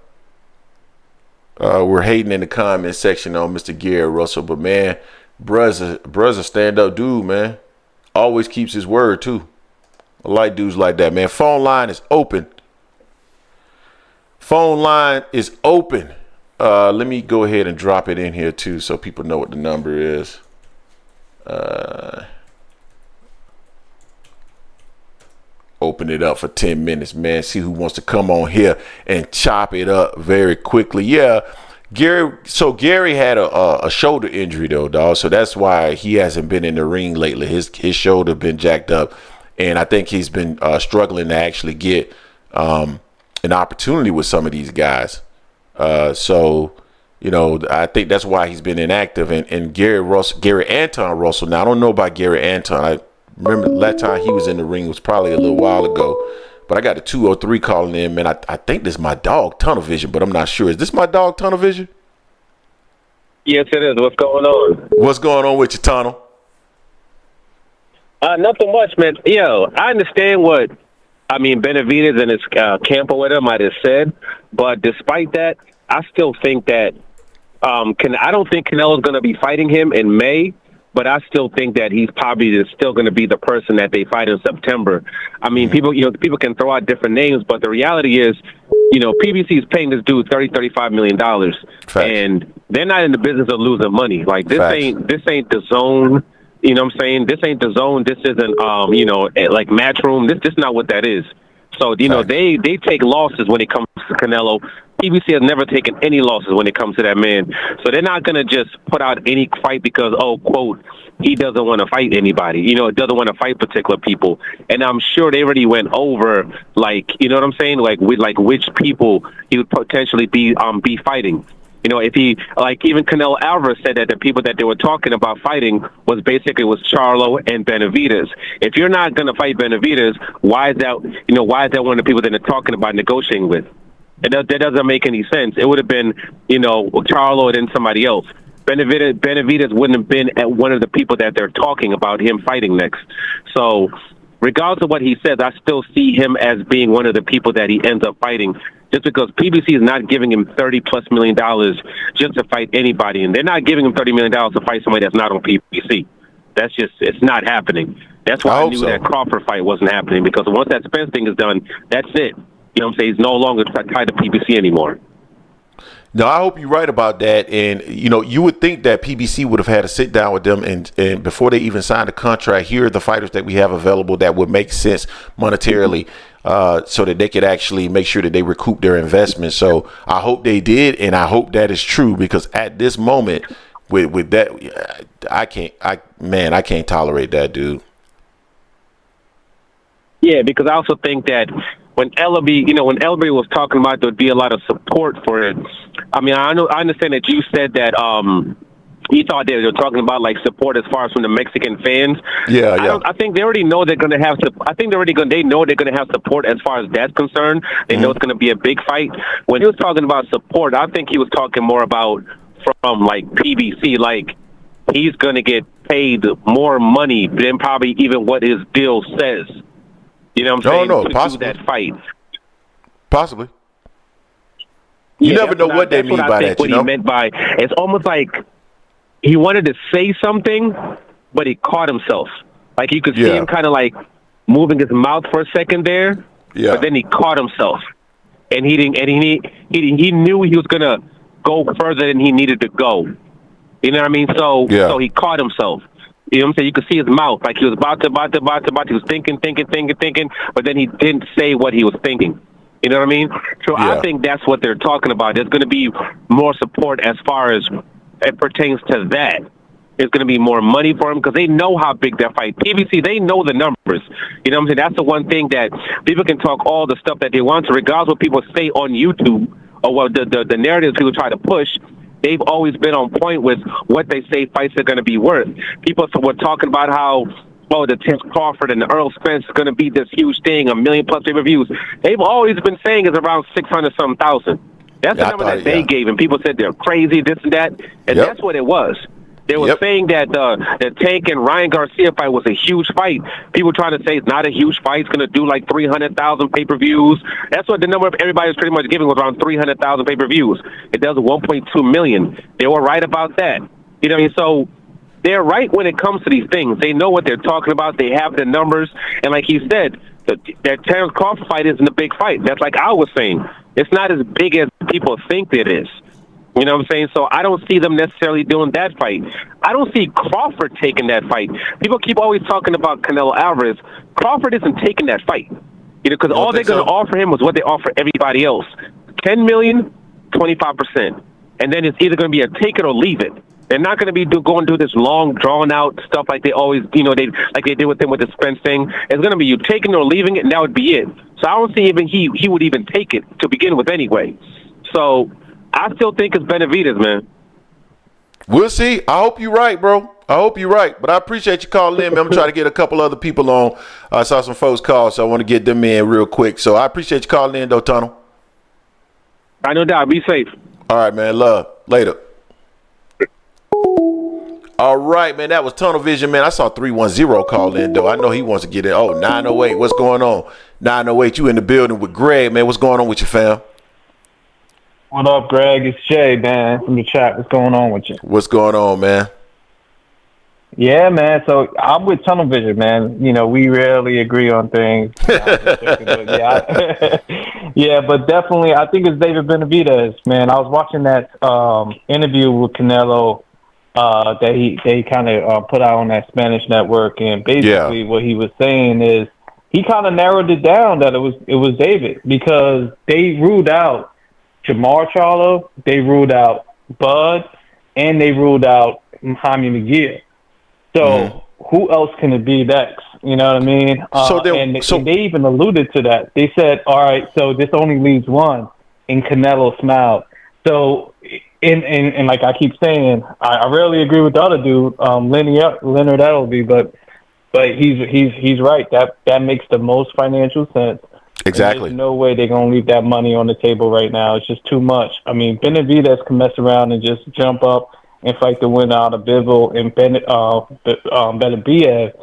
hating in the comment section on Mr. Gary Russell. But man, bruh's a stand-up dude, man. Always keeps his word too. I like dudes like that, man. Phone line is open. Phone line is open. Let me go ahead and drop it in here too so people know what the number is. Open it up for 10 minutes, man. See who wants to come on here and chop it up very quickly. Yeah, Gary. So Gary had a shoulder injury though, dog. So that's why he hasn't been in the ring lately. His shoulder been jacked up, and I think he's been struggling to actually get an opportunity with some of these guys. So, you know, I think that's why he's been inactive. And Gary Anton Russell. Now I don't know about Gary Anton. I remember the last time he was in the ring was probably a little while ago. But I got a 203 calling in, man. I think this is my dog, Tunnel Vision, but I'm not sure. Is this my dog, Tunnel Vision? Yes, it is. What's going on? What's going on with you, Tunnel? Nothing much, man. Yo, I understand what, Benavidez and his camp or whatever might have said, but despite that, I still think that I don't think Canelo's going to be fighting him in May, but I still think that he's probably still going to be the person that they fight in September. I mean, people can throw out different names, but the reality is, PBC is paying this dude $35 million, and they're not in the business of losing money. Like this ain't the zone. You know what I'm saying? This ain't the zone. This isn't like Matchroom. This is not what that is. So they take losses when it comes to Canelo. PBC has never taken any losses when it comes to that man. So they're not going to just put out any fight because, quote, he doesn't want to fight anybody. Doesn't want to fight particular people. And I'm sure they already went over, like, you know what I'm saying? Like, which people he would potentially be fighting. If he, like, even Canelo Alvarez said that the people that they were talking about fighting was Charlo and Benavidez. If you're not going to fight Benavidez, why is that one of the people that they're talking about negotiating with? That doesn't make any sense. It would have been, Charlo and then somebody else. Benavidez wouldn't have been at one of the people that they're talking about him fighting next. So regardless of what he says, I still see him as being one of the people that he ends up fighting, just because PBC is not giving him $30+ million just to fight anybody. And they're not giving him $30 million to fight somebody that's not on PBC. It's not happening. That's why I knew that Crawford fight wasn't happening, because once that Spence thing is done, that's it. You know what I'm saying? He's no longer tied to PBC anymore. No, I hope you're right about that. And, you would think that PBC would have had to sit down with them and before they even signed a contract, here are the fighters that we have available that would make sense monetarily, so that they could actually make sure that they recoup their investment. So I hope they did, and I hope that is true, because at this moment with that, I can't tolerate that, dude. Yeah, because I also think that when Ellaby was talking about there'd be a lot of support for it. I understand that you said that you thought they were talking about like support as far as from the Mexican fans. Yeah. I think they already know they're going to have. They know they're going to have support as far as that's concerned. They know it's going to be a big fight. When he was talking about support, I think he was talking more about from like PBC, like he's going to get paid more money than probably even what his deal says. You know what I'm saying? No, to possibly. do that fight. Possibly. You never know what they mean by that, what he meant by, it's almost like he wanted to say something, but he caught himself. Like you could see him kind of like moving his mouth for a second there, but then he caught himself, and he didn't. And he knew he was gonna go further than he needed to go. You know what I mean? So he caught himself. You know what I'm saying? You could see his mouth, like he was about to. He was thinking, but then he didn't say what he was thinking. You know what I mean? So I think that's what they're talking about. There's going to be more support as far as it pertains to that. There's going to be more money for him because they know how big that fight. PBC, they know the numbers. You know what I'm saying? That's the one thing that people can talk all the stuff that they want to, regardless of what people say on YouTube or what the narratives people try to push. They've always been on point with what they say fights are going to be worth. People were talking about how, the Terence Crawford and the Earl Spence is going to be this huge thing, 1 million plus pay-per-views. They've always been saying it's around 600-some thousand. That's the number that they gave, and people said they're crazy, this and that, and that's what it was. They were saying that the Tank and Ryan Garcia fight was a huge fight. People trying to say it's not a huge fight. It's going to do like 300,000 pay-per-views. That's what the number of everybody was pretty much giving was around 300,000 pay-per-views. It does 1.2 million. They were right about that. You know what I mean? So they're right when it comes to these things. They know what they're talking about. They have the numbers. And like he said, that Terence Crawford fight isn't a big fight. That's like I was saying. It's not as big as people think it is. You know what I'm saying? So I don't see them necessarily doing that fight. I don't see Crawford taking that fight. People keep always talking about Canelo Alvarez. Crawford isn't taking that fight. You know, because all they're going to offer him was what they offer everybody else. $10 million, 25%. And then it's either going to be a take it or leave it. They're not going to be going to do this long, drawn-out stuff like they always, like they did with him with the Spence thing. It's going to be you taking it or leaving it, and that would be it. So I don't see even he would even take it to begin with anyway. So I still think it's Benavidez, man. We'll see. I hope you're right, bro. I hope you're right. But I appreciate you calling in, man. I'm trying to get a couple other people on. I saw some folks call, so I want to get them in real quick. So I appreciate you calling in, though, Tunnel. I no doubt. Be safe. All right, man. Love. Later. All right, man. That was Tunnel Vision, man. I saw 310 call in, though. I know he wants to get in. Oh, 908. What's going on? 908, you in the building with Greg, man. What's going on with you, fam? What up, Greg? It's Jay, man, from the chat. What's going on with you? What's going on, man? Yeah, man. So I'm with Tunnel Vision, man. You know, we rarely agree on things. Yeah, but definitely, I think it's David Benavidez, man. I was watching that interview with Canelo that he kind of put out on that Spanish network, and basically what he was saying is he kind of narrowed it down that it was David because they ruled out Jamar Charlo, they ruled out Bud, and they ruled out Jaime McGeer. So who else can it be next? You know what I mean? And they even alluded to that. They said, all right, so this only leaves one, and Canelo smiled. So, and like I keep saying, I rarely agree with the other dude, Leonard Ellerby, but he's right. That makes the most financial sense. Exactly. There's no way they're going to leave that money on the table right now. It's just too much. I mean, Benavidez can mess around and just jump up and fight the winner out of Bivol and Benavidez,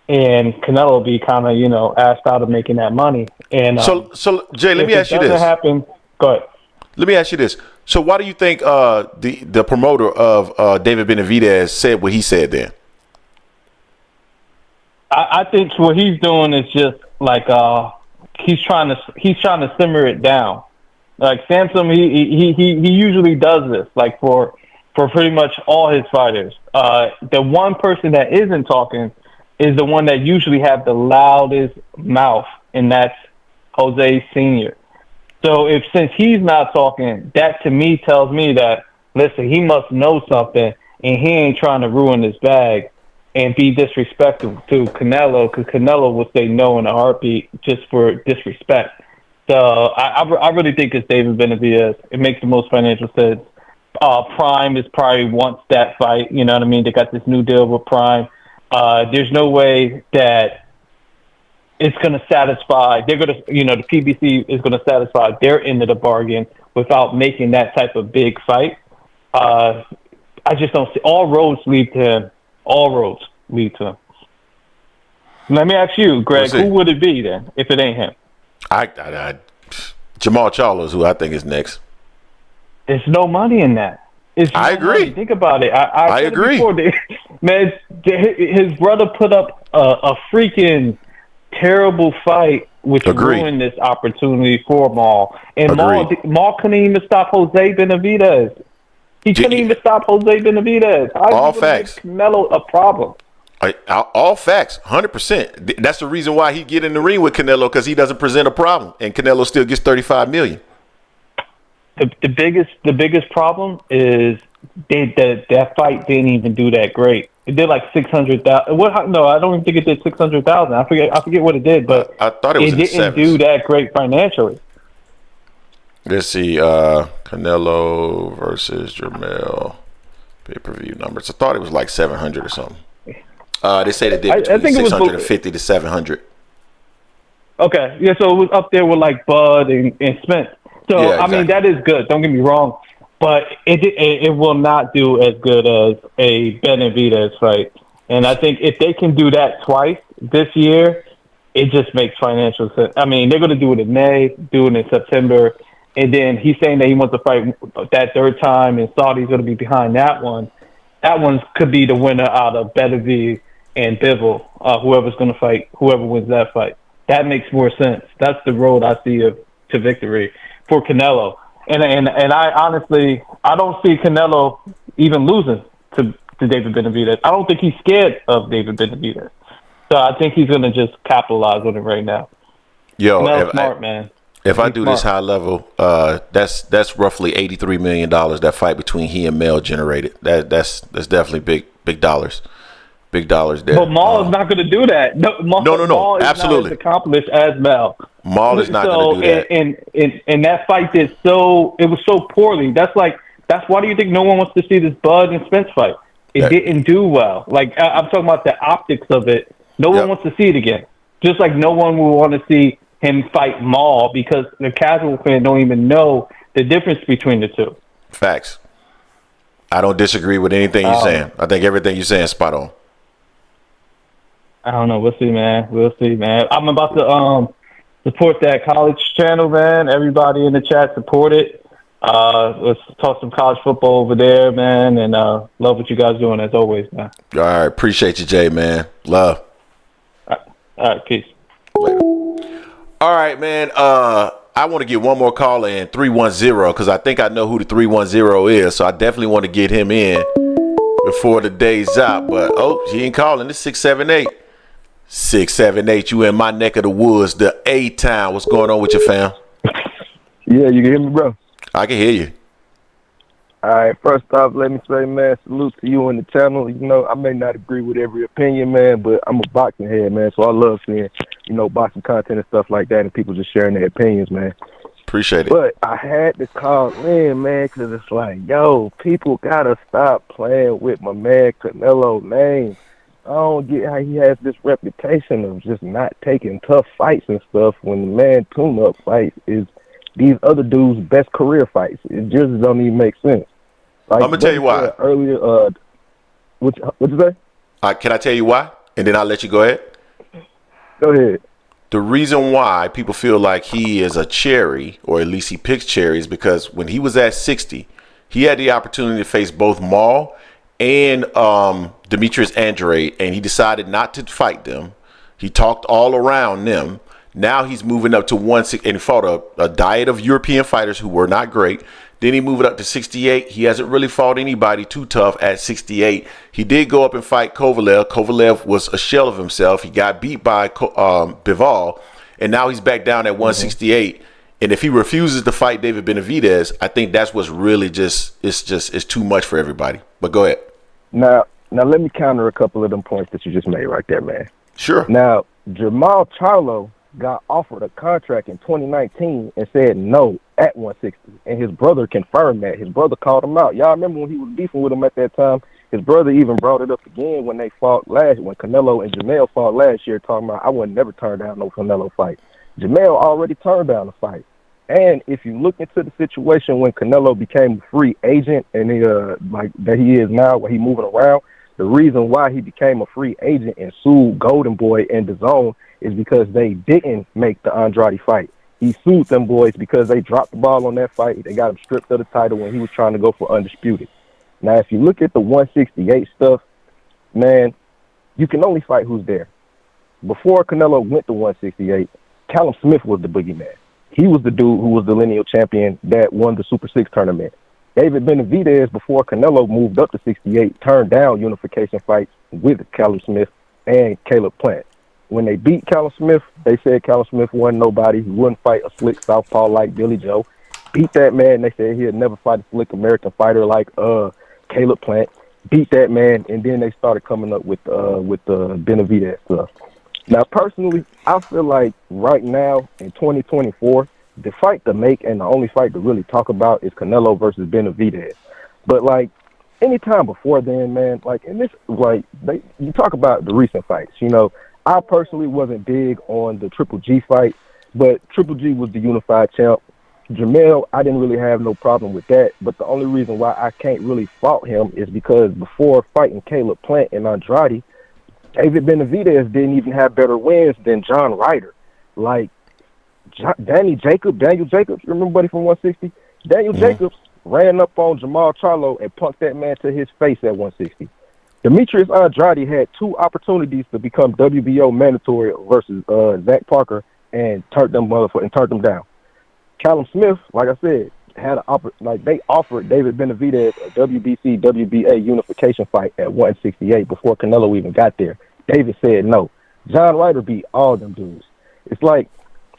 and Canelo be kind of, asked out of making that money. And so Jay, let me ask you this. Happen, go ahead. Let me ask you this. So why do you think the promoter of David Benavidez said what he said then? I think what he's doing is just like he's trying to simmer it down. Like Samson, he usually does this. Like for pretty much all his fighters. The one person that isn't talking is the one that usually have the loudest mouth, and that's Jose Sr. So since he's not talking, that to me tells me that, listen, he must know something, and he ain't trying to ruin his bag and be disrespectful to Canelo, because Canelo will say no in a heartbeat just for disrespect. So I really think it's David Benavidez. It makes the most financial sense. Prime is probably wants that fight. You know what I mean? They got this new deal with Prime. There's no way that it's going to satisfy. They're going to, the PBC is going to satisfy their end of the bargain without making that type of big fight. I I just don't see. All roads lead to him. All roads lead to him. Let me ask you, Greg, who would it be then if it ain't him? Jamal Charlo is who I think is next. There's no money in that. I agree. Money. Think about it. I agree. Man, his brother put up a freaking terrible fight, which ruined this opportunity for Maul. And Maul couldn't even stop Jose Benavidez. He couldn't even stop Jose Benavidez. All facts. Canelo a problem. All facts, 100%. That's the reason why he get in the ring with Canelo, because he doesn't present a problem, and Canelo still gets $35 million. The biggest problem is that fight didn't even do that great. It did like 600,000. No, I don't even think it did 600,000. I forget what it did, but I thought it didn't do that great financially. Let's see, Canelo versus Jermell pay-per-view numbers. I thought it was like 700 or something. They said it did between 650 to 700. Okay, yeah, so it was up there with like Bud and Spence. So yeah, exactly. I mean, that is good. Don't get me wrong, but it will not do as good as a Benavidez fight. And I think if they can do that twice this year, it just makes financial sense. I mean, they're going to do it in May, do it in September, and then he's saying that he wants to fight that third time, and Saudi's going to be behind that one. That one could be the winner out of Benavidez and Bivol, whoever's going to fight, whoever wins that fight. That makes more sense. That's the road I see to victory for Canelo. And I honestly, I don't see Canelo even losing to David Benavidez. I don't think he's scared of David Benavidez. So I think he's going to just capitalize on it right now. Yo, smart, man. If I do this high level, that's roughly $83 million that fight between he and Mel generated. That's definitely big dollars. Big dollars there. But Maul is not going to do that. No. Maul is absolutely not as accomplished as Mel. Maul is not going to do that. And that fight it was so poorly. That's why do you think no one wants to see this Bud and Spence fight? It didn't do well. Like I'm talking about the optics of it. No one wants to see it again. Just like no one will want to see him fight Maul, because the casual fan don't even know the difference between the two. Facts. I don't disagree with anything you're saying. I think everything you're saying is spot on. I don't know. We'll see, man. I'm about to support that college channel, man. Everybody in the chat support it. Let's talk some college football over there, man. And love what you guys doing as always, man. All right. Appreciate you, Jay, man. Love. All right. Peace. Later. All right, man. I want to get one more caller in, 310, because I think I know who the 310 is. So I definitely want to get him in before the day's out. But, he ain't calling. It's 678. 678, you in my neck of the woods, the A-Town. What's going on with your fam? Yeah, you can hear me, bro? I can hear you. All right, first off, let me say, man, salute to you and the channel. You know, I may not agree with every opinion, man, but I'm a boxing head, man, so I love seeing, boxing content and stuff like that and people just sharing their opinions, man. Appreciate it. But I had to call in, man, because it's like, yo, people got to stop playing with my man Canelo name. I don't get how he has this reputation of just not taking tough fights and stuff when the man tune-up fights is these other dudes' best career fights. It just don't even make sense. Like, I'm going to tell you why. Earlier, what'd you say? Can I tell you why? And then I'll let you go ahead. Go ahead. The reason why people feel like he is a cherry, or at least he picks cherries, because when he was at 60, he had the opportunity to face both Maul and Demetrius Andrade, and he decided not to fight them. He talked all around them. Now he's moving up to 160, and he fought a diet of European fighters who were not great. Then he moved up to 68. He hasn't really fought anybody too tough at 68. He did go up and fight Kovalev. Kovalev was a shell of himself. He got beat by Bivol, and now he's back down at 168. And if he refuses to fight David Benavidez, I think that's what's really it's too much for everybody. But go ahead. Now let me counter a couple of them points that you just made right there, man. Sure. Now, Jamal Charlo got offered a contract in 2019 and said no at 160, and his brother confirmed that. His brother called him out. Y'all remember when he was beefing with him at that time? His brother even brought it up again when they fought when Canelo and Jamel fought last year, talking about I would never turn down no Canelo fight. Jamel already turned down the fight. And if you look into the situation when Canelo became a free agent and he, like that he is now, where he moving around, the reason why he became a free agent and sued Golden Boy and DAZN is because they didn't make the Andrade fight. He sued them boys because they dropped the ball on that fight. They got him stripped of the title when he was trying to go for undisputed. Now, if you look at the 168 stuff, man, you can only fight who's there. Before Canelo went to 168, Callum Smith was the boogeyman. He was the dude who was the lineal champion that won the Super 6 tournament. David Benavidez, before Canelo moved up to 68, turned down unification fights with Callum Smith and Caleb Plant. When they beat Callum Smith, they said Callum Smith wasn't nobody. He wouldn't fight a slick southpaw like Billy Joe. Beat that man. They said he'd never fight a slick American fighter like Caleb Plant. Beat that man, and then they started coming up with the Benavidez stuff. Now, personally, I feel like right now in 2024, the fight to make and the only fight to really talk about is Canelo versus Benavidez. But like anytime before then, man, like in this, like you talk about the recent fights. You know, I personally wasn't big on the Triple G fight, but Triple G was the unified champ. Jamel, I didn't really have no problem with that, but the only reason why I can't really fault him is because before fighting Caleb Plant and Andrade, David Benavidez didn't even have better wins than John Ryder. Like, Daniel Jacobs, remember buddy from 160? Daniel Jacobs ran up on Jamal Charlo and punked that man to his face at 160. Demetrius Andrade had 2 opportunities to become WBO mandatory versus Zach Parker and turned them down. Callum Smith, like I said, had they offered David Benavidez a WBC WBA unification fight at 168 before Canelo even got there. David said no. John Ryder beat all them dudes. It's like,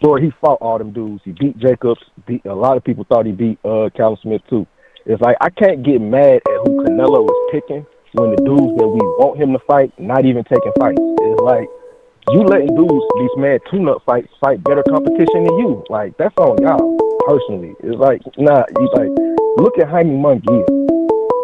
Lord, he fought all them dudes. He beat Jacobs. A lot of people thought he beat Callum Smith too. It's like I can't get mad at who Canelo is picking when the dudes that we want him to fight not even taking fights. It's like you letting dudes, these mad tune-up fights, fight better competition than you. Like, that's on y'all, personally. It's like, nah, you like, look at Jaime Munguia.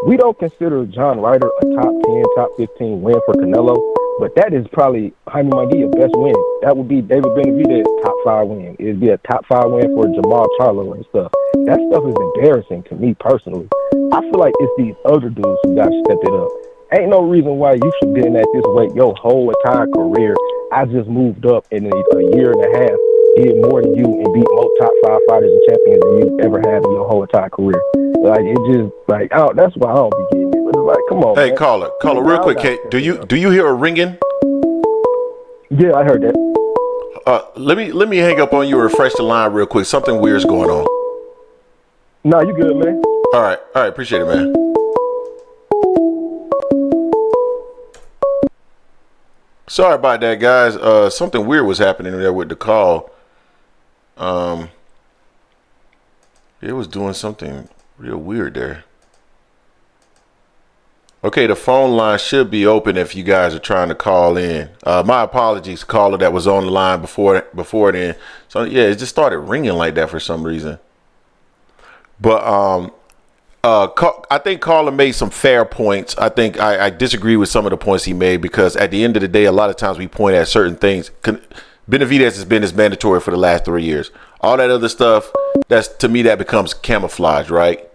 We don't consider John Ryder a top 10, top 15 win for Canelo, but that is probably Jaime Munguia's best win. That would be David Benavidez's top 5 win. It'd be a top 5 win for Jamal Charlo and stuff. That stuff is embarrassing to me personally. I feel like it's these other dudes who got to step it up. Ain't no reason why you should be in at this weight your whole entire career. I just moved up in a year and a half, did more than you, and beat more top 5 fighters and champions than you ever had in your whole entire career. Like, it just, like, that's why I don't be getting it. But it's like, come on, Hey, man. caller, real quick, Kate, do you hear a ringing? Yeah, I heard that. Let me hang up on you and refresh the line real quick. Something weird's going on. No, you good, man. All right, appreciate it, man. Sorry about that, guys. Something weird was happening there with the call. It was doing something real weird there. Okay, the phone line should be open if you guys are trying to call in. My apologies, caller that was on the line before then. So yeah, it just started ringing like that for some reason. But I think caller made some fair points. I think I disagree with some of the points he made because at the end of the day, a lot of times we point at certain things. Benavidez has been as mandatory for the last 3 years. All that other stuff, that's to me that becomes camouflage, right?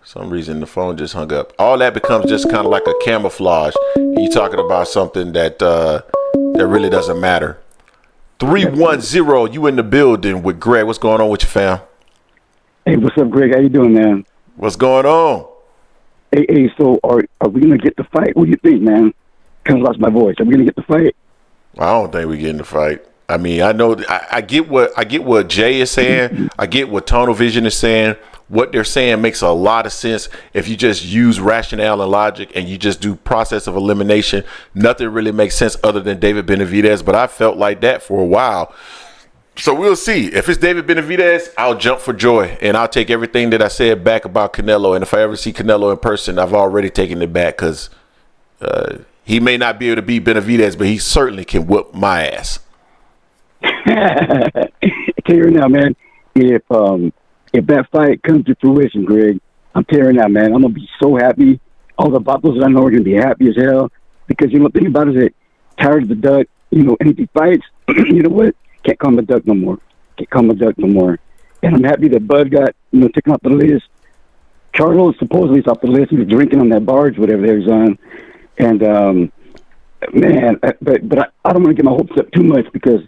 For some reason the phone just hung up. All that becomes just kind of like a camouflage. You're talking about something that that really doesn't matter. 310, you in the building with Greg. What's going on with you, fam? Hey, what's up, Greg? How you doing, man? What's going on? Hey, so are we gonna get the fight? What do you think, man? Kind of lost my voice. Are we gonna get the fight? I don't think we get in the fight. I mean, I know I get what Jay is saying. I get what Tunnel Vision is saying. What they're saying makes a lot of sense if you just use rationale and logic and you just do process of elimination. Nothing really makes sense other than David Benavidez, but I felt like that for a while. So we'll see. If it's David Benavidez, I'll jump for joy and I'll take everything that I said back about Canelo. And if I ever see Canelo in person, I've already taken it back because he may not be able to beat Benavidez, but he certainly can whoop my ass. I tell you right now, man, if that fight comes to fruition, Greg, I'm tearing out, man. I'm gonna be so happy. All the bottles that I know are gonna be happy as hell because you know the thing about it is that tired of the duck. You know, anything fights, you know what? Can't call him a duck no more. get conduct no more. And I'm happy that Bud got, taken off the list. Charlo supposedly is off the list. He was drinking on that barge, whatever he was on. And, man, but I don't want to get my hopes up too much because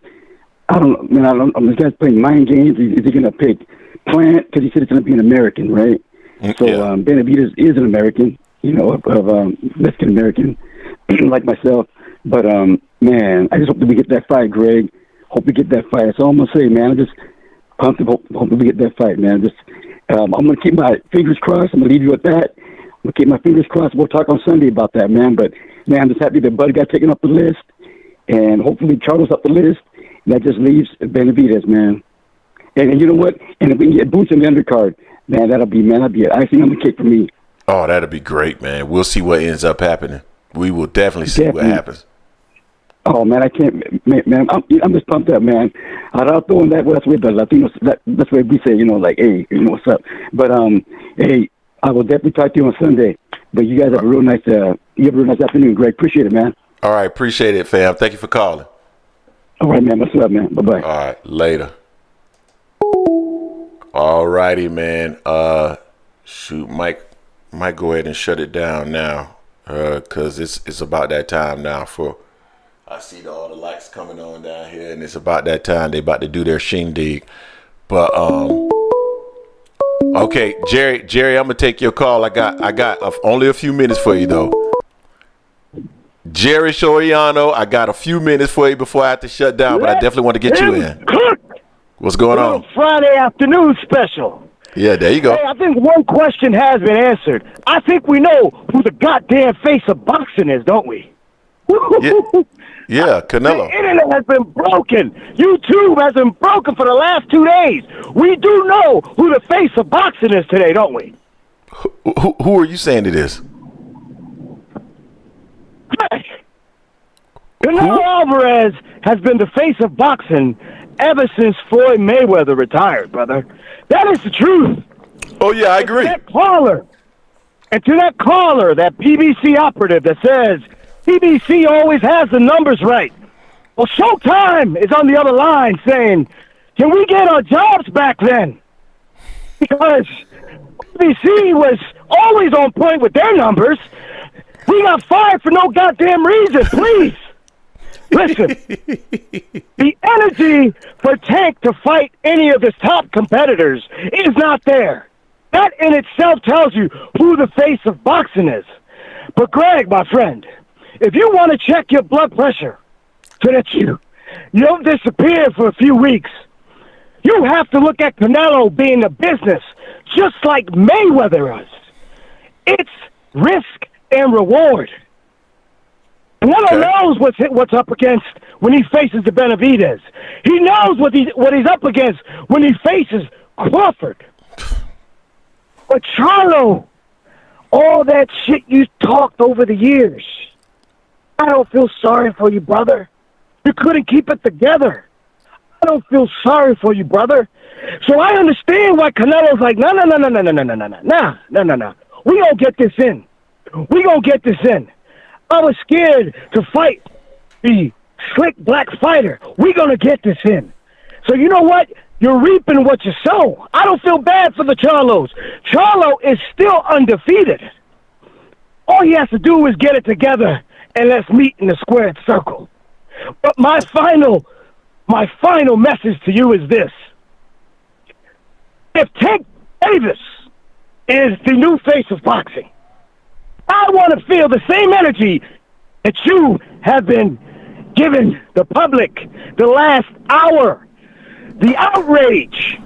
I don't know, this guy's playing mind games. Is he going to pick Plant? Because he said it's going to be an American, right? So Benavidez is an American, of Mexican American, like myself. But, man, I just hope that we get that fight, Greg. Hope we get that fight. That's all I'm going to say, man. I'm just pumped. Hope we get that fight, man. I'm going to keep my fingers crossed. I'm going to leave you with that. I'm going to keep my fingers crossed. We'll talk on Sunday about that, man. But, man, I'm just happy that Bud got taken off the list. And hopefully Charlo's up the list. And that just leaves Benavidez, man. And you know what? And if we can get Boots in the undercard, man, that'll be an icing on the cake for me. Oh, that'll be great, man. We'll see what ends up happening. We will definitely see what happens. Oh, man, I can't, man, I'm just pumped up, man. I'll throw in that, that's what the Latinos, that's what we say, like, hey, what's up? But, hey, I will definitely talk to you on Sunday. But you guys have a real nice, afternoon, Greg. Appreciate it, man. All right, appreciate it, fam. Thank you for calling. All right, man. What's up, man? Bye-bye. All right, later. All righty, man. Shoot, Mike go ahead and shut it down now, because it's about that time now I see all the lights coming on down here, and it's about that time they about to do their shindig. But okay, Jerry, I'm gonna take your call. I got only a few minutes for you though. Jerry Soriano, I got a few minutes for you before I have to shut down, but I definitely want to get you in. What's going on? Friday afternoon special. Yeah, there you go. Hey, I think one question has been answered. I think we know who the goddamn face of boxing is, don't we? Yeah, Canelo. The internet has been broken. YouTube has been broken for the last 2 days. We do know who the face of boxing is today, don't we? Who are you saying it is? Canelo Alvarez has been the face of boxing ever since Floyd Mayweather retired, brother. That is the truth. Oh, yeah, I agree. And to that caller, that PBC operative that says PBC always has the numbers right. Well, Showtime is on the other line saying, can we get our jobs back then? Because PBC was always on point with their numbers. We got fired for no goddamn reason, please. Listen, the energy for Tank to fight any of his top competitors is not there. That in itself tells you who the face of boxing is. But Greg, my friend, if you want to check your blood pressure so that you don't disappear for a few weeks, you have to look at Canelo being a business just like Mayweather is. It's risk and reward. Canelo knows what's up against when he faces the Benavidez. He knows what he's up against when he faces Crawford. But Charlo, all that shit you talked over the years, I don't feel sorry for you, brother. You couldn't keep it together. I don't feel sorry for you, brother. So I understand why Canelo's like, no. We gonna get this in. I was scared to fight the slick black fighter. We gonna get this in. So you know what? You're reaping what you sow. I don't feel bad for the Charlos. Charlo is still undefeated. All he has to do is get it together and let's meet in the squared circle. But my final message to you is this. If Tank Davis is the new face of boxing, I want to feel the same energy that you have been giving the public the last hour. The outrage.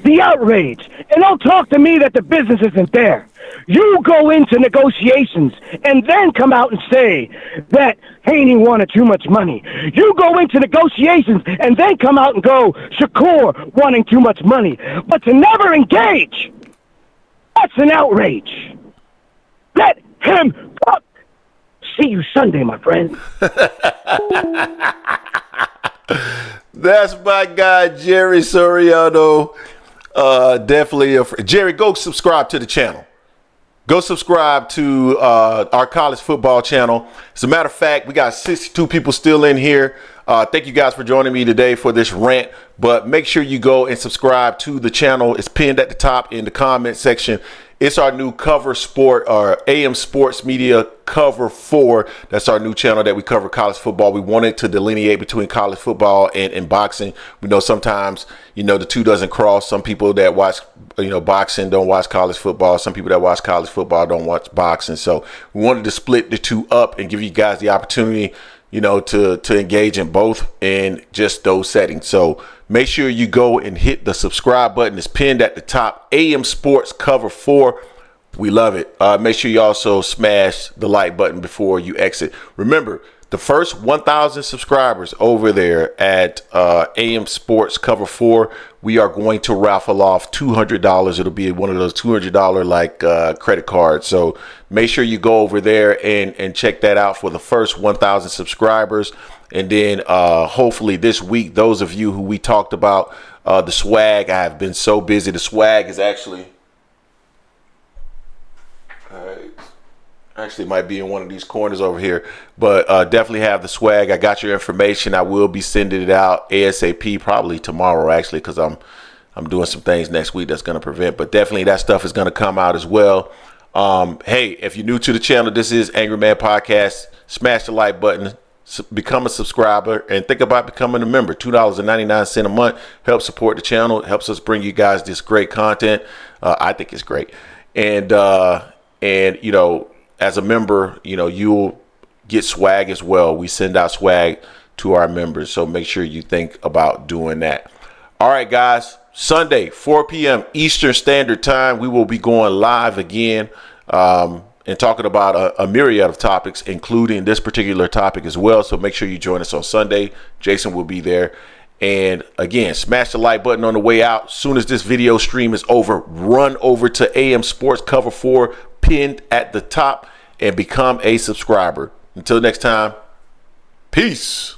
And don't talk to me that the business isn't there. You go into negotiations and then come out and say that Haney wanted too much money. You go into negotiations and then come out and go, Shakur wanting too much money. But to never engage, that's an outrage. Let him fuck. See you Sunday, my friend. That's my guy, Jerry Soriano. Definitely. Jerry, go subscribe to the channel. Go subscribe to our college football channel. As a matter of fact, we got 62 people still in here. Thank you guys for joining me today for this rant. But make sure you go and subscribe to the channel. It's pinned at the top in the comment section. It's our new Cover Sport, our AM Sports Media Cover 4. That's our new channel that we cover college football. We wanted to delineate between college football and boxing. We know sometimes, the two doesn't cross. Some people that watch, boxing don't watch college football. Some people that watch college football don't watch boxing. So we wanted to split the two up and give you guys the opportunity, to engage in both in just those settings. So make sure you go and hit the subscribe button. It's pinned at the top. AM Sports Cover 4. We love it. Make sure you also smash the like button before you exit. Remember, the first 1,000 subscribers over there at AM Sports Cover 4, we are going to raffle off $200. It'll be one of those $200 credit cards. So make sure you go over there and check that out for the first 1,000 subscribers. And then hopefully this week, those of you who we talked about the swag, I have been so busy. The swag is actually might be in one of these corners over here, but definitely have the swag. I got your information. I will be sending it out ASAP, probably tomorrow actually, because I'm doing some things next week that's going to prevent, but definitely that stuff is going to come out as well. Hey, if you're new to the channel, this is Angry Man Podcast. Smash the like button, become a subscriber, and think about becoming a member. $2.99 a month helps support the channel. It helps us bring you guys this great content. I think it's great. And as a member, you'll get swag as well. We send out swag to our members. So make sure you think about doing that. All right, guys. Sunday, 4 p.m. Eastern Standard Time. We will be going live again and talking about a myriad of topics, including this particular topic as well. So make sure you join us on Sunday. Jason will be there. And again, smash the like button on the way out. As soon as this video stream is over, run over to AM Sports Cover 4, pinned at the top, and become a subscriber. Until next time, peace.